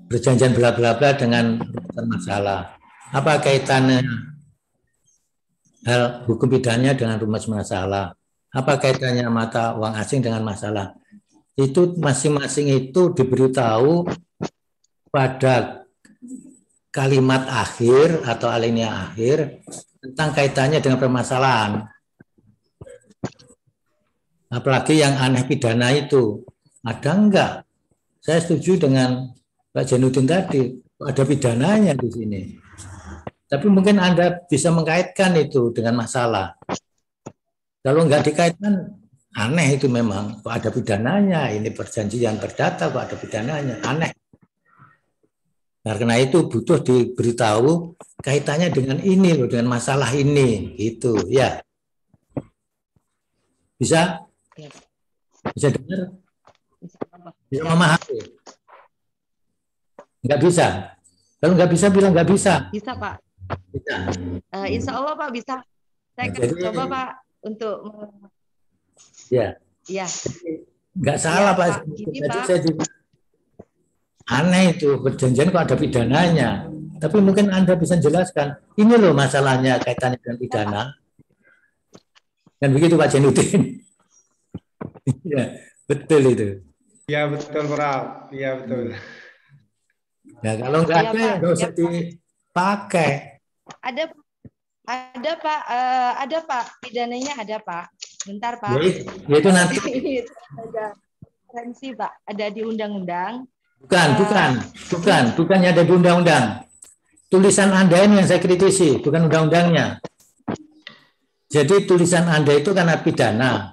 perjanjian bla bla bla dengan rumusan masalah? Apa kaitannya hal hukum pidananya dengan rumus masalah? Apa kaitannya mata uang asing dengan masalah? Itu masing-masing itu diberitahu pada kalimat akhir atau alinea akhir tentang kaitannya dengan permasalahan. Apalagi yang aneh pidana itu, ada enggak? Saya setuju dengan Pak Jainuddin tadi, ada pidananya di sini. Tapi mungkin Anda bisa mengkaitkan itu dengan masalah. Kalau enggak dikaitkan, aneh itu memang. Kok ada pidananya, ini perjanjian perdata, kok ada pidananya, aneh. Karena itu butuh diberitahu kaitannya dengan ini loh, dengan masalah ini, gitu ya. Bisa? Bisa dengar? Bisa memahami? Nggak bisa? Kalau nggak bisa bilang nggak bisa. Bisa, Pak. Bisa. Insya Allah, Pak, bisa. Saya akan Jadi, coba, Pak, untuk ya. ya. Nggak salah, Ya, Pak. Pak. Gini, Tadi Pak. saya juga aneh itu perjanjian kok ada pidananya. Tapi mungkin Anda bisa jelaskan. Ini loh masalahnya kaitannya dengan pidana. Dan begitu Pak Jainuddin. Ya, betul itu. Ya betul, Prof. Ya betul. Nah, kalau nggak Iya, ada, Pak. nggak usah Ya, Pak. dipakai. Ada, Pak. Ada, Pak. Pidananya ada, Pak. Bentar, Pak. Yaitu nanti. Ini ada referensi, Pak. Ada di undang-undang. Bukannya ada di undang-undang. Tulisan Anda ini yang saya kritisi, bukan undang-undangnya. Jadi tulisan Anda itu karena pidana.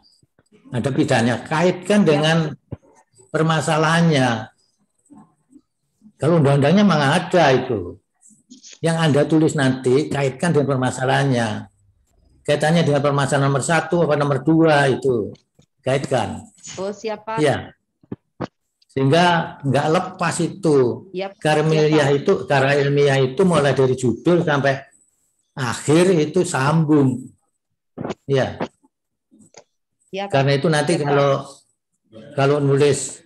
Ada pidana, kaitkan dengan permasalahannya. Kalau undang-undangnya memang ada itu. Yang Anda tulis nanti, kaitkan dengan permasalahannya. Kaitannya dengan permasalahan nomor 1 atau nomor 2 itu. Kaitkan. Oh, siapa? Iya. Sehingga nggak lepas itu. Yap. Karya ilmiah itu mulai dari judul sampai akhir itu sambung. Ya. Ya, Pak. Karena itu nanti Ya, kalau nulis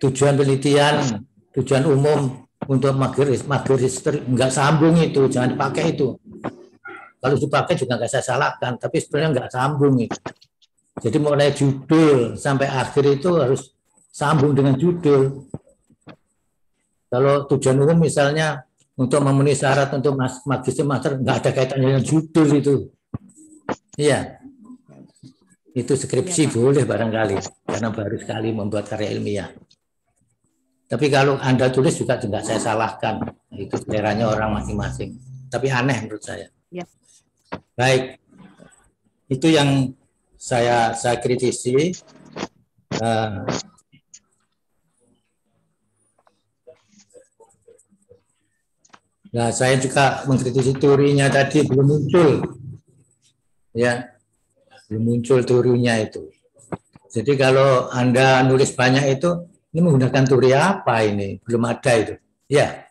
tujuan penelitian, tujuan umum untuk magister nggak sambung itu, jangan dipakai itu. Kalau dipakai juga nggak saya salahkan, tapi sebenarnya nggak sambung itu. Jadi mulai judul sampai akhir itu harus sambung dengan judul. Kalau tujuan umum misalnya untuk memenuhi syarat untuk magister master nggak ada kaitannya dengan judul itu. Iya. Itu skripsi boleh barangkali karena baru sekali membuat karya ilmiah. Tapi kalau Anda tulis juga tidak saya salahkan. Itu seleranya orang masing-masing. Tapi aneh menurut saya. Ya. Baik. Itu yang saya kritisi. Nah, saya juga mengkritisi teorinya tadi belum muncul. Ya. Belum muncul teorinya itu. Jadi kalau Anda nulis banyak itu, ini menggunakan teori apa ini? Belum ada itu. Ya.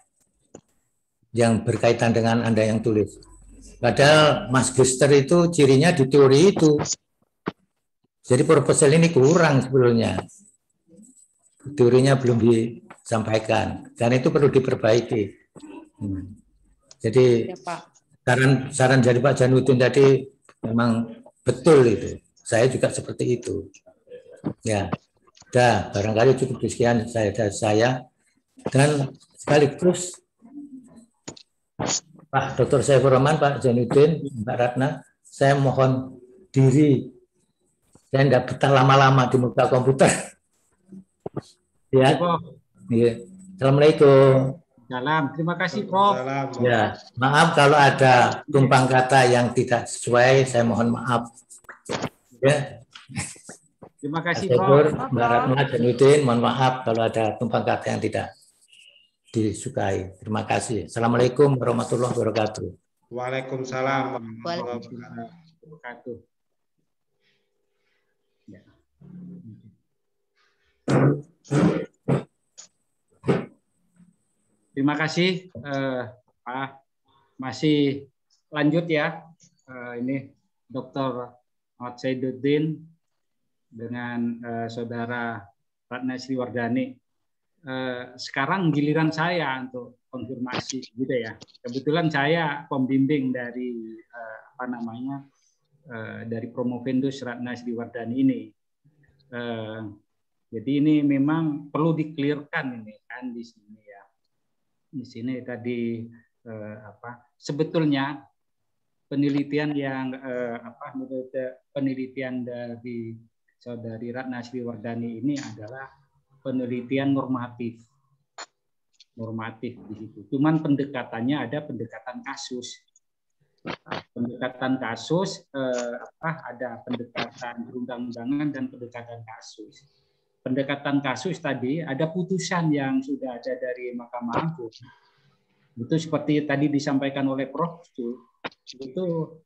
Yang berkaitan dengan Anda yang tulis. Padahal magister itu cirinya di teori itu. Jadi proposal ini kurang sebetulnya. Teorinya belum disampaikan. Karena itu perlu diperbaiki. Jadi saran dari Pak Jainuddin tadi memang betul itu. Saya juga seperti itu. Ya. Barangkali cukup sekian saya. Dan sekaligus Pak Dr. Saifur Rahman, Pak Jainuddin, Mbak Ratna, saya mohon diri. Saya tidak betah lama-lama di muka komputer. Ya. Assalamualaikum. Salam. Terima kasih, Prof. Ya, maaf kalau ada tumpang kata yang tidak sesuai, saya mohon maaf. Ya. Terima kasih, Prof. Prof. Mbak Ratna Jainuddin, mohon maaf kalau ada tumpang kata yang tidak disukai. Terima kasih. Assalamualaikum warahmatullahi wabarakatuh. Waalaikumsalam warahmatullahi wabarakatuh. Terima kasih, Pak. Masih lanjut ya. Ini Dr. Ahmad Saiduddin dengan Saudara Ratna Sriwardani. Sekarang giliran saya untuk konfirmasi, gitu ya. Kebetulan saya pembimbing dari dari Promovendus Ratna Sriwardani ini. Jadi ini memang perlu di-clearkan ini kan di sini ya. Di sini tadi sebetulnya penelitian yang menurut penelitian dari Saudari Ratna Sriwardani ini adalah penelitian normatif di situ. Cuman pendekatannya ada pendekatan kasus. Pendekatan kasus ada pendekatan perundang-undangan dan pendekatan kasus. Pendekatan kasus tadi ada putusan yang sudah ada dari Mahkamah Agung. Itu seperti tadi disampaikan oleh Prof. Itu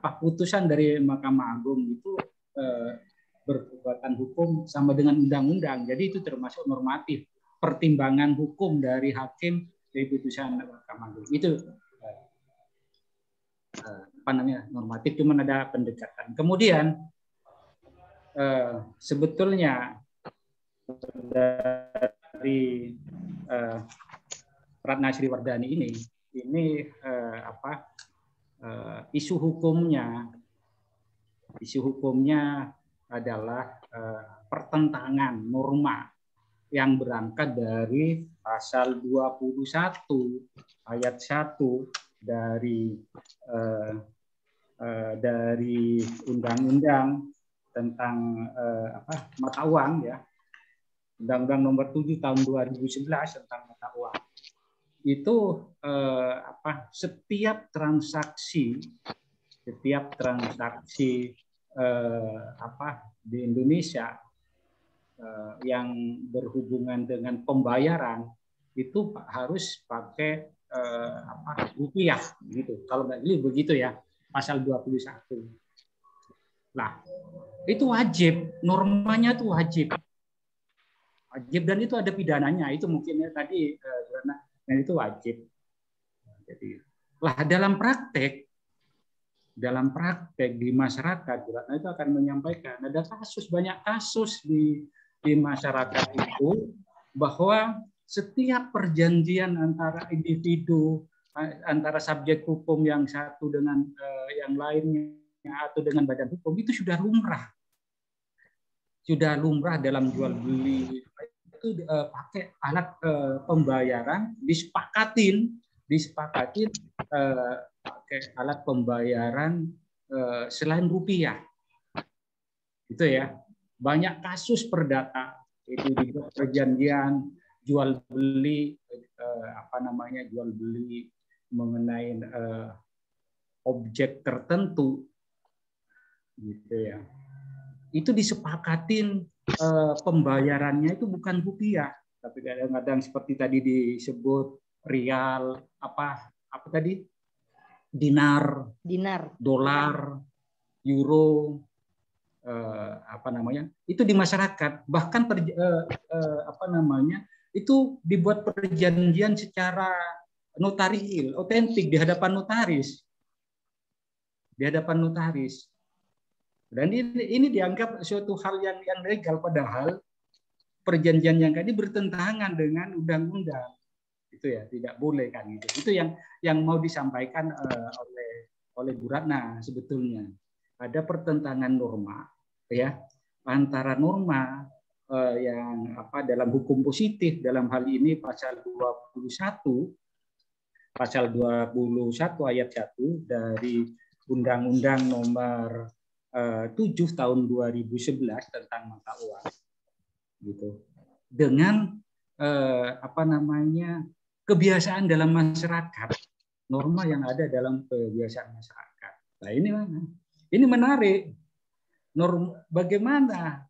putusan dari Mahkamah Agung itu berkekuatan hukum sama dengan undang-undang. Jadi itu termasuk normatif. Pertimbangan hukum dari hakim dari putusan Mahkamah Agung. Itu normatif, cuma ada pendekatan. Kemudian sebetulnya dari Ratna Sriwardani ini isu hukumnya adalah pertentangan norma yang berangkat dari pasal 21 ayat 1 dari Undang-Undang tentang mata uang ya, Undang-Undang nomor 7 tahun 2011 tentang mata uang. Itu setiap transaksi di Indonesia yang berhubungan dengan pembayaran itu harus pakai rupiah gitu. Kalau nggak begitu ya, pasal 21. Nah, itu wajib, normanya itu wajib dan itu ada pidananya. Itu mungkin ya tadi dan itu wajib. Jadi, dalam praktek di masyarakat, itu akan menyampaikan ada banyak kasus di masyarakat itu bahwa setiap perjanjian antara individu, antara subjek hukum yang satu dengan yang lainnya atau dengan badan hukum itu sudah lumrah dalam jual beli itu pakai alat pembayaran disepakatin pakai alat pembayaran selain rupiah. Itu ya. Banyak kasus perdata itu dibuat perjanjian jual beli mengenai objek tertentu gitu ya. Itu disepakatin pembayarannya itu bukan rupiah, tapi kadang-kadang seperti tadi disebut rial, tadi dinar, dolar, euro, itu di masyarakat. Bahkan itu dibuat perjanjian secara notariil, otentik di hadapan notaris. Dan ini dianggap suatu hal yang legal, padahal perjanjian yang tadi bertentangan dengan undang-undang. Itu ya, tidak boleh kan gitu. Itu yang mau disampaikan oleh Bu Ratna sebetulnya. Ada pertentangan norma ya antara norma yang dalam hukum positif, dalam hal ini pasal 21 ayat 1 dari Undang-Undang nomor 7 tahun 2011 tentang mata uang gitu. Dengan kebiasaan dalam masyarakat, norma yang ada dalam kebiasaan masyarakat. Nah, ini menarik. Bagaimana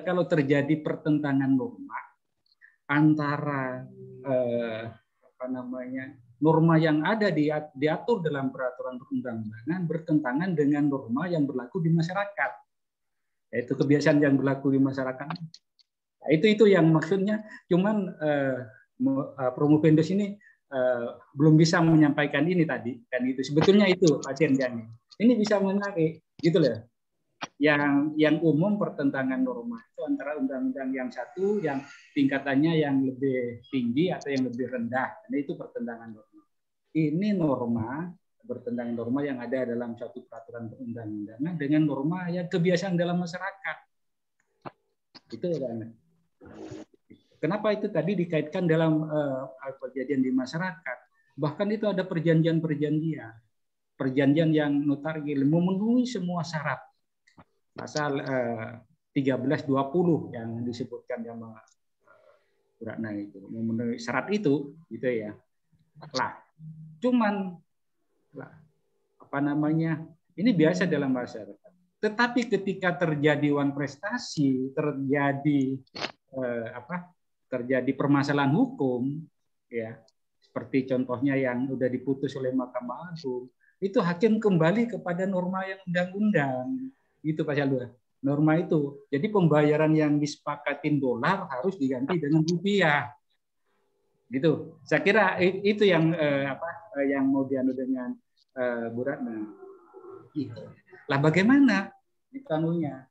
kalau terjadi pertentangan norma antara norma yang ada diatur dalam peraturan perundang-undangan bertentangan dengan norma yang berlaku di masyarakat, yaitu kebiasaan yang berlaku di masyarakat. Nah, itu yang maksudnya, cuman Promovendus ini belum bisa menyampaikan ini tadi, kan itu sebetulnya itu Pak Dirjen. Ini bisa menarik, gitu loh. Yang umum pertentangan norma itu antara undang-undang yang satu yang tingkatannya yang lebih tinggi atau yang lebih rendah. Nah, itu pertentangan norma. Ini norma bertentangan norma yang ada dalam suatu peraturan perundang-undangan dengan norma yang kebiasaan dalam masyarakat. Itu kan. Kenapa itu tadi dikaitkan dalam kejadian di masyarakat? Bahkan itu ada perjanjian-perjanjian. Perjanjian yang notaril memenuhi semua syarat. Pasal 1320 yang disebutkan sama Bu Ratna itu memenuhi syarat itu, gitu ya. Lah, cuman apa namanya? Ini biasa dalam masyarakat. Tetapi ketika terjadi wan prestasi, terjadi terjadi permasalahan hukum, ya, seperti contohnya yang sudah diputus oleh Mahkamah Agung, itu hakim kembali kepada norma yang undang-undang. Itu pasal 2. Norma itu. Jadi pembayaran yang disepakatin dolar harus diganti dengan rupiah. Gitu. Saya kira itu yang yang mau dianu dengan Bu Ratna. Gitu. Lah bagaimana kanunya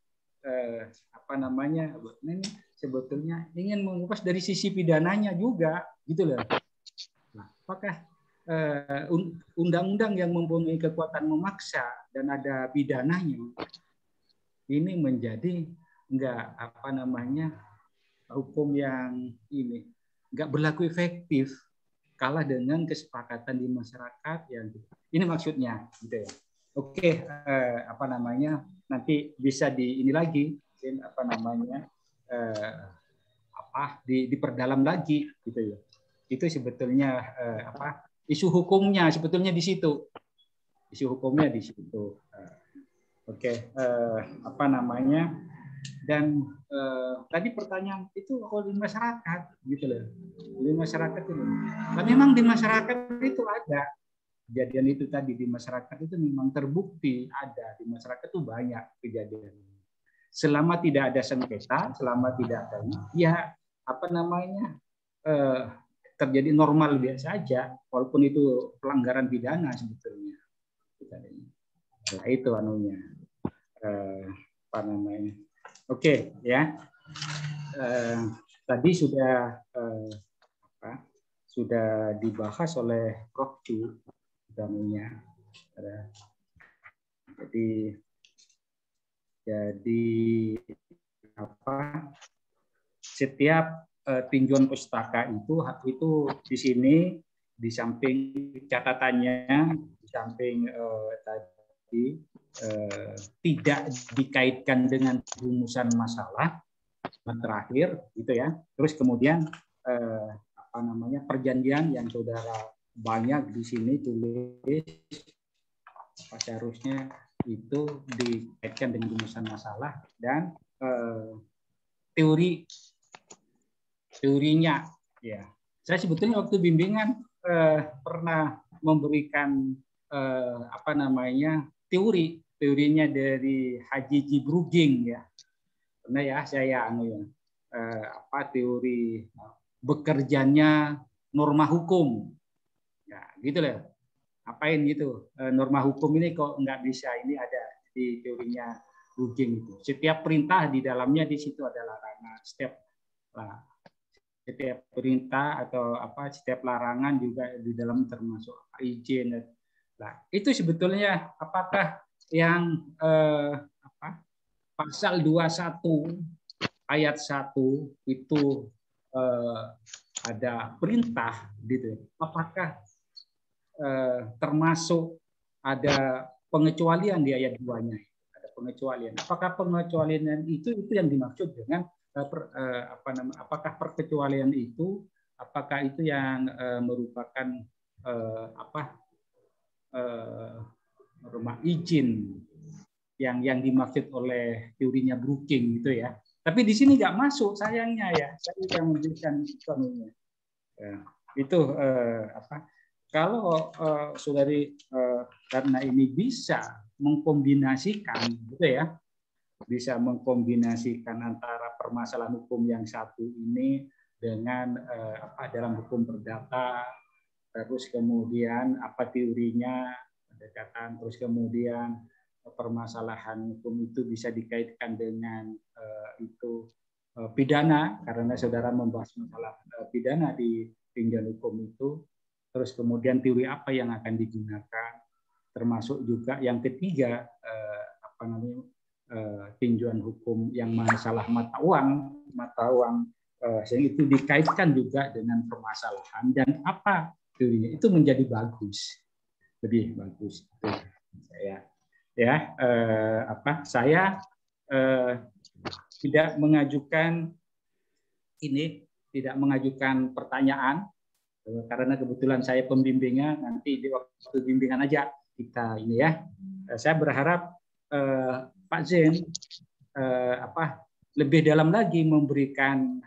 apa namanya? Ini sebetulnya ingin mengupas dari sisi pidananya juga, gitu loh. Nah, apakah undang-undang yang mempunyai kekuatan memaksa dan ada pidananya ini menjadi hukum yang ini nggak berlaku efektif, kalah dengan kesepakatan di masyarakat yang ini maksudnya, gitu ya. Oke, nanti bisa ini lagi, diperdalam lagi, gitu ya. Itu sebetulnya isu hukumnya sebetulnya di situ, isu hukumnya di situ. Oke, dan tadi pertanyaan itu kalau di masyarakat, gitu loh, di masyarakat itu, dan memang di masyarakat itu ada kejadian itu tadi, di masyarakat itu memang terbukti ada, di masyarakat itu banyak kejadian. Selama tidak ada sengketa, selama tidak ada, ya terjadi normal biasa aja, walaupun itu pelanggaran pidana sebetulnya. Nah, itu anunya. Oke, ya. Tadi sudah sudah dibahas oleh Prof. Chu anunya. Jadi setiap tinjauan pustaka itu di sini di samping catatannya, di samping tadi tidak dikaitkan dengan rumusan masalah terakhir, gitu ya. Terus kemudian perjanjian yang saudara banyak di sini tulis, seharusnya itu dikaitkan dengan rumusan masalah dan teorinya, ya. Saya sebetulnya waktu bimbingan pernah memberikan teorinya dari Haji Jibruging, ya. Karena ya saya teori bekerjanya norma hukum, ya gitu loh. Apain gitu, norma hukum ini kok nggak bisa, ini ada di teorinya Bruging itu. Setiap perintah di dalamnya di situ ada larangan, setiap perintah atau setiap larangan juga di dalam termasuk izin. Nah, itu sebetulnya apakah yang pasal 21 ayat 1 itu ada perintah gitu. Apakah termasuk ada pengecualian di ayat 2-nya? Ada pengecualian. Apakah pengecualian itu yang dimaksud dengan apakah perkecualian itu, apakah itu yang merupakan norma izin yang dimaksud oleh teorinya Bruging gitu ya. Tapi di sini nggak masuk, sayangnya ya. Saya yang memberikan contohnya. Itu kalau saudari karena ini bisa mengkombinasikan, gitu ya, bisa mengkombinasikan antara permasalahan hukum yang satu ini dengan dalam hukum perdata, terus kemudian apa teorinya pendekatan, terus kemudian permasalahan hukum itu bisa dikaitkan dengan pidana, karena saudara membahas masalah pidana di tinjauan hukum itu. Terus kemudian teori apa yang akan digunakan, termasuk juga yang ketiga tinjauan hukum yang masalah mata uang sehingga itu dikaitkan juga dengan permasalahan dan apa teorinya, itu menjadi bagus, lebih bagus. Saya tidak mengajukan pertanyaan karena kebetulan saya pembimbingnya, nanti di waktu bimbingan aja kita ini ya. Saya berharap Pak Zain lebih dalam lagi memberikan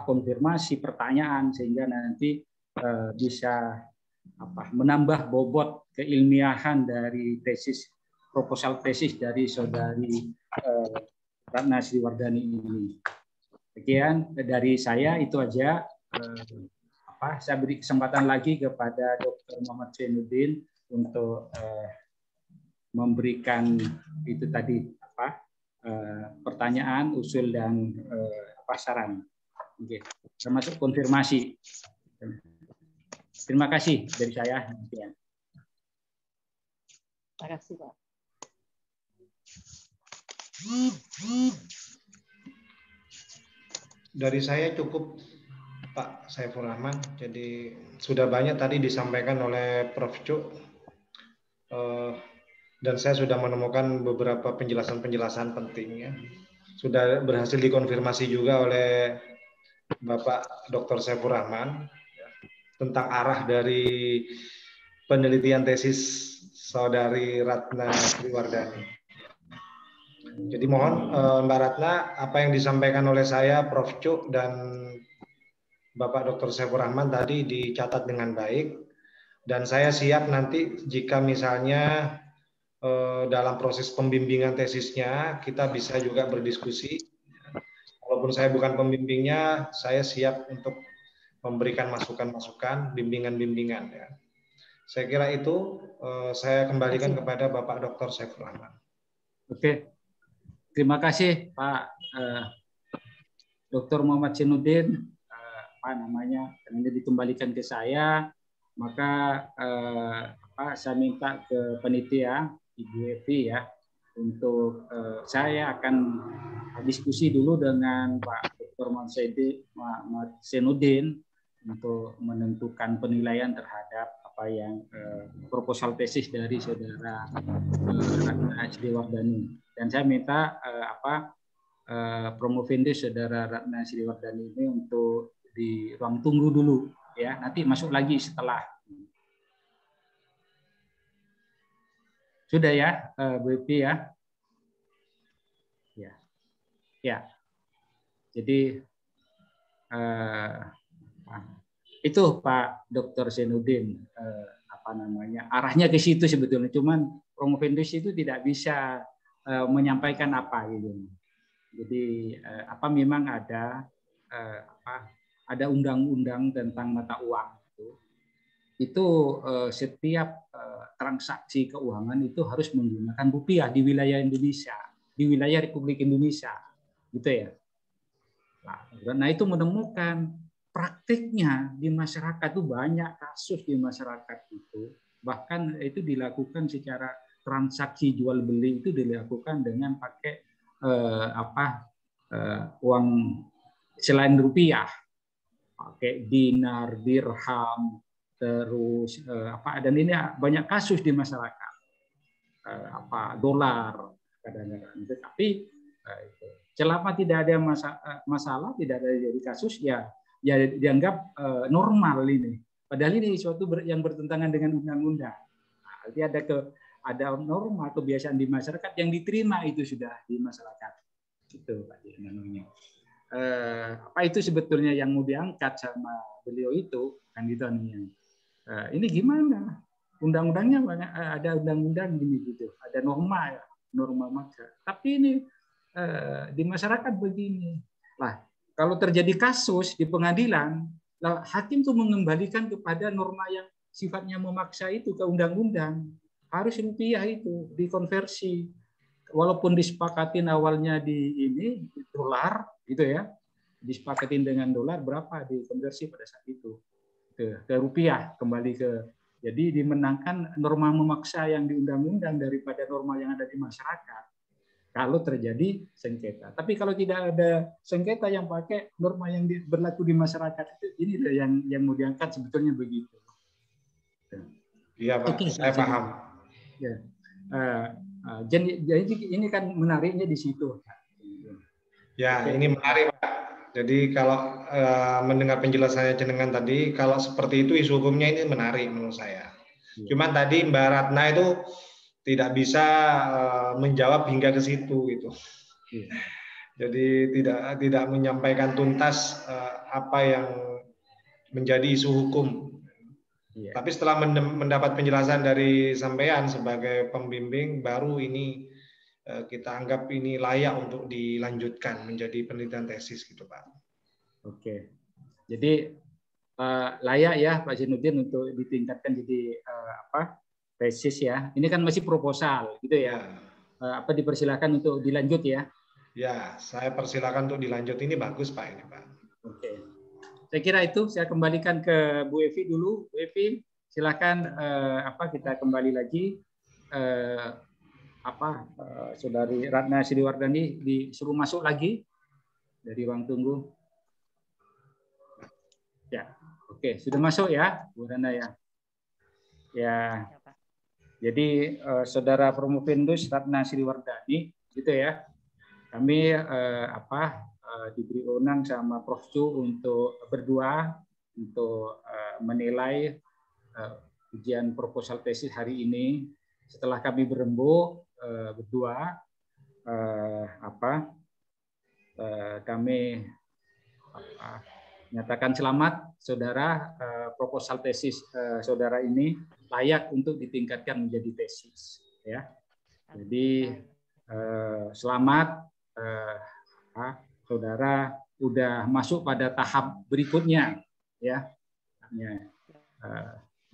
konfirmasi pertanyaan sehingga nanti bisa menambah bobot keilmiahan dari proposal tesis dari saudari Ratna Sriwardani ini. Sekian dari saya, itu aja. Saya beri kesempatan lagi kepada Dr. Muhammad Zainuddin untuk memberikan itu tadi pertanyaan, usul dan saran. Oke, termasuk konfirmasi. Terima kasih dari saya. Terima kasih, Pak. Dari saya cukup, Pak Saiful Rahman. Jadi sudah banyak tadi disampaikan oleh Prof. Cuk. Dan saya sudah menemukan beberapa penjelasan-penjelasan pentingnya. Sudah berhasil dikonfirmasi juga oleh Bapak Dr. Saiful Rahman tentang arah dari penelitian tesis saudari Ratna Sriwardani. Jadi mohon Mbak Ratna, apa yang disampaikan oleh saya, Prof. Cuk, dan Bapak Dr. Saiful Rahman tadi dicatat dengan baik. Dan saya siap nanti jika misalnya dalam proses pembimbingan tesisnya kita bisa juga berdiskusi. Walaupun saya bukan pembimbingnya, saya siap untuk memberikan masukan-masukan, bimbingan-bimbingan. Ya. Saya kira itu saya kembalikan kepada Bapak Dr. Saiful Rahman. Oke, terima kasih Pak Dr. Muhammad Zainuddin. Karena ini dikembalikan ke saya, maka saya minta ke panitia Ibu Evi ya, untuk saya akan diskusi dulu dengan Pak Dr. Muhammad Zainuddin untuk menentukan penilaian terhadap apa yang proposal tesis dari saudara Ratna Sriwardani. Dan saya minta promovendus saudara Ratna Sriwardani ini untuk di ruang tunggu dulu ya, nanti masuk lagi setelah. Sudah ya, Bu Evi ya? Ya. Jadi itu Pak Dr. Zainuddin, arahnya ke situ sebetulnya. Cuman promovendus itu tidak bisa menyampaikan apa gitu. Jadi memang ada undang-undang tentang mata uang itu setiap transaksi keuangan itu harus menggunakan rupiah di wilayah Indonesia, di wilayah Republik Indonesia, gitu ya. Nah itu menemukan praktiknya di masyarakat itu banyak kasus di masyarakat itu, bahkan itu dilakukan secara transaksi jual beli itu dilakukan dengan pakai uang selain rupiah, pakai dinar, dirham, terus dan ini banyak kasus di masyarakat, dolar kadang-kadang. Tetapi selama tidak ada masalah, tidak ada jadi kasus, ya dianggap normal ini. Padahal ini suatu yang bertentangan dengan undang-undang. Artinya ada norma kebiasaan di masyarakat yang diterima itu sudah di masyarakat. Itu Pak namanya. Itu sebetulnya yang mau diangkat sama beliau itu kan gitu namanya. Ini gimana? Undang-undangnya banyak, ada undang-undang gini gitu, ada norma maka. Tapi ini di masyarakat begini. Lah, kalau terjadi kasus di pengadilan, hakim tuh mengembalikan kepada norma yang sifatnya memaksa itu ke undang-undang. Harus rupiah itu dikonversi. Walaupun disepakatin awalnya di ini dolar gitu ya. Disepakatin dengan dolar berapa dikonversi pada saat itu. Ke rupiah kembali ke. Jadi dimenangkan norma memaksa yang di undang-undang daripada norma yang ada di masyarakat. Kalau terjadi sengketa. Tapi kalau tidak ada sengketa yang pakai norma yang berlaku di masyarakat itu, ini yang mau diangkat sebetulnya begitu. Iya Pak, Oke, saya paham. Ya. Jadi ini kan menariknya di situ. Ya, Oke. ini menarik Pak. Jadi kalau mendengar penjelasannya jenengan tadi, kalau seperti itu isu hukumnya ini menarik menurut saya. Cuman tadi Mbak Ratna itu tidak bisa menjawab hingga ke situ gitu. Jadi tidak menyampaikan tuntas apa yang menjadi isu hukum. Tapi setelah mendapat penjelasan dari sampean sebagai pembimbing, baru ini kita anggap ini layak untuk dilanjutkan menjadi penelitian tesis gitu Pak. Oke. Jadi layak ya Pak Zainuddin untuk ditingkatkan jadi tesis ya. Ini kan masih proposal gitu ya. Dipersilakan untuk dilanjut ya. Ya, saya persilakan untuk dilanjut. Ini bagus Pak ini Pak. Oke. Saya kira itu saya kembalikan ke Bu Evi dulu. Bu Evi, silakan kita kembali lagi Saudari Ratna Siliwardani disuruh masuk lagi dari ruang tunggu. Ya. Oke, sudah masuk ya, Bu Ratna ya. Ya. Jadi Saudara Promovendus Ratna Siliwardani gitu ya. Kami diberi wewenang sama Prof. Chu untuk berdua untuk menilai ujian proposal tesis hari ini. Setelah kami berembuk berdua kami nyatakan selamat saudara, proposal tesis saudara ini layak untuk ditingkatkan menjadi tesis ya. Jadi selamat saudara udah masuk pada tahap berikutnya ya.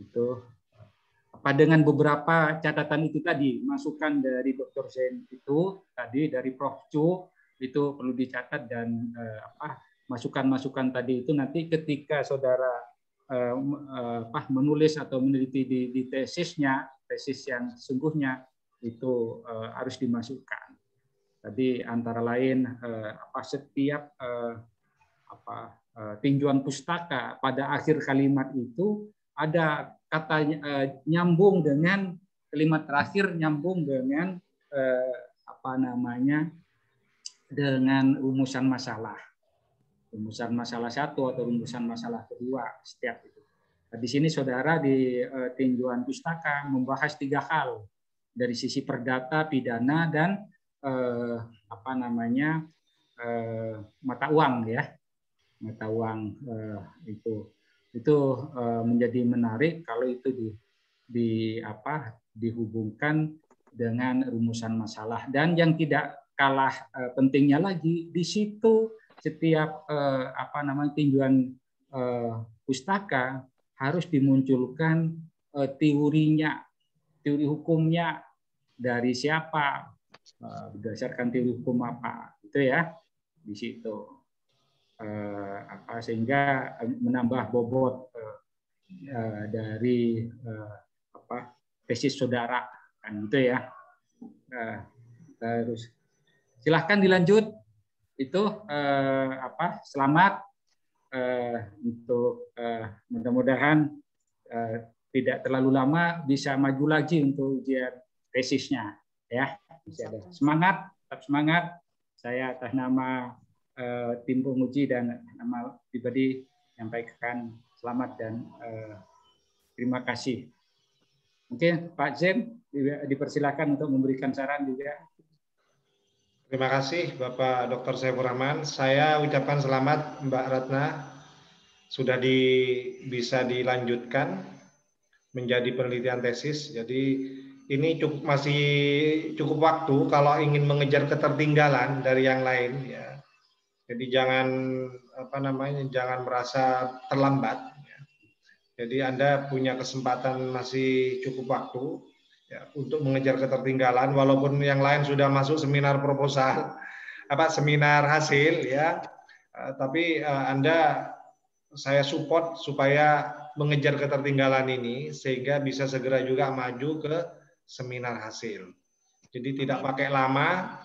Itu dengan beberapa catatan itu tadi, masukan dari Dr. Zain itu tadi, dari Prof. Chu itu perlu dicatat, dan masukan-masukan tadi itu nanti ketika saudara menulis atau meneliti di tesisnya, tesis yang sesungguhnya itu harus dimasukkan. Tadi antara lain setiap tinjauan pustaka pada akhir kalimat itu ada kata nyambung dengan kalimat terakhir, nyambung dengan dengan rumusan masalah satu atau rumusan masalah kedua setiap itu. Nah, di sini saudara di tinjauan pustaka membahas 3 hal dari sisi perdata, pidana, dan mata uang ya. Mata uang itu menjadi menarik kalau itu dihubungkan dengan rumusan masalah. Dan yang tidak kalah pentingnya lagi, di situ setiap tinjauan pustaka harus dimunculkan teorinya, teori hukumnya dari siapa, berdasarkan teori hukum apa, itu ya di situ. Sehingga menambah bobot dari tesis saudara kan gitu ya. Terus silahkan dilanjut itu selamat untuk mudah-mudahan tidak terlalu lama bisa maju lagi untuk ujian tesisnya ya. Semangat, tetap semangat. Saya atas nama tim penguji dan nama pribadi menyampaikan selamat dan terima kasih. Mungkin Pak Zain dipersilakan untuk memberikan saran juga. Terima kasih Bapak Dr. Saifur Rahman. Saya ucapkan selamat Mbak Ratna sudah bisa dilanjutkan menjadi penelitian tesis. Jadi ini masih cukup waktu kalau ingin mengejar ketertinggalan dari yang lain ya. Jadi jangan jangan merasa terlambat. Jadi Anda punya kesempatan masih cukup waktu ya, untuk mengejar ketertinggalan, walaupun yang lain sudah masuk seminar proposal, seminar hasil ya, tapi Anda saya support supaya mengejar ketertinggalan ini sehingga bisa segera juga maju ke seminar hasil. Jadi tidak pakai lama,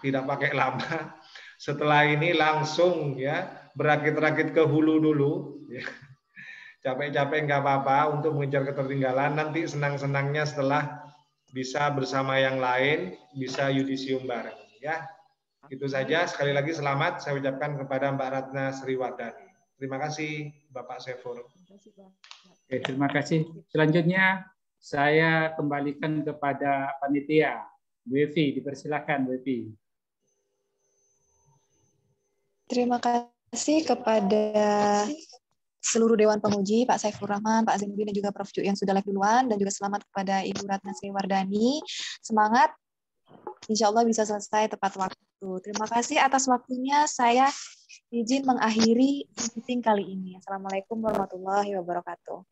setelah ini langsung ya berakit-rakit ke hulu dulu. Ya. Capek-capek nggak apa-apa untuk mengejar ketertinggalan. Nanti senang-senangnya setelah bisa bersama yang lain, bisa yudisium bareng. Ya, itu saja. Sekali lagi selamat saya ucapkan kepada Mbak Ratna Sriwardani. Terima kasih, Bapak Sefur. Oke, terima kasih. Selanjutnya saya kembalikan kepada panitia. Bu Evi, dipersilakan Bu Evi. Terima kasih kepada seluruh Dewan Penguji, Pak Saifur Rahman, Pak Zainuddin, dan juga Prof. Ju yang sudah live duluan, dan juga selamat kepada Ibu Ratna Sriwardani. Semangat, insya Allah bisa selesai tepat waktu. Terima kasih atas waktunya. Saya izin mengakhiri meeting kali ini. Assalamualaikum warahmatullahi wabarakatuh.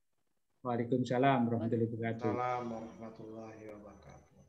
Waalaikumsalam warahmatullahi wabarakatuh. Waalaikumsalam warahmatullahi wabarakatuh.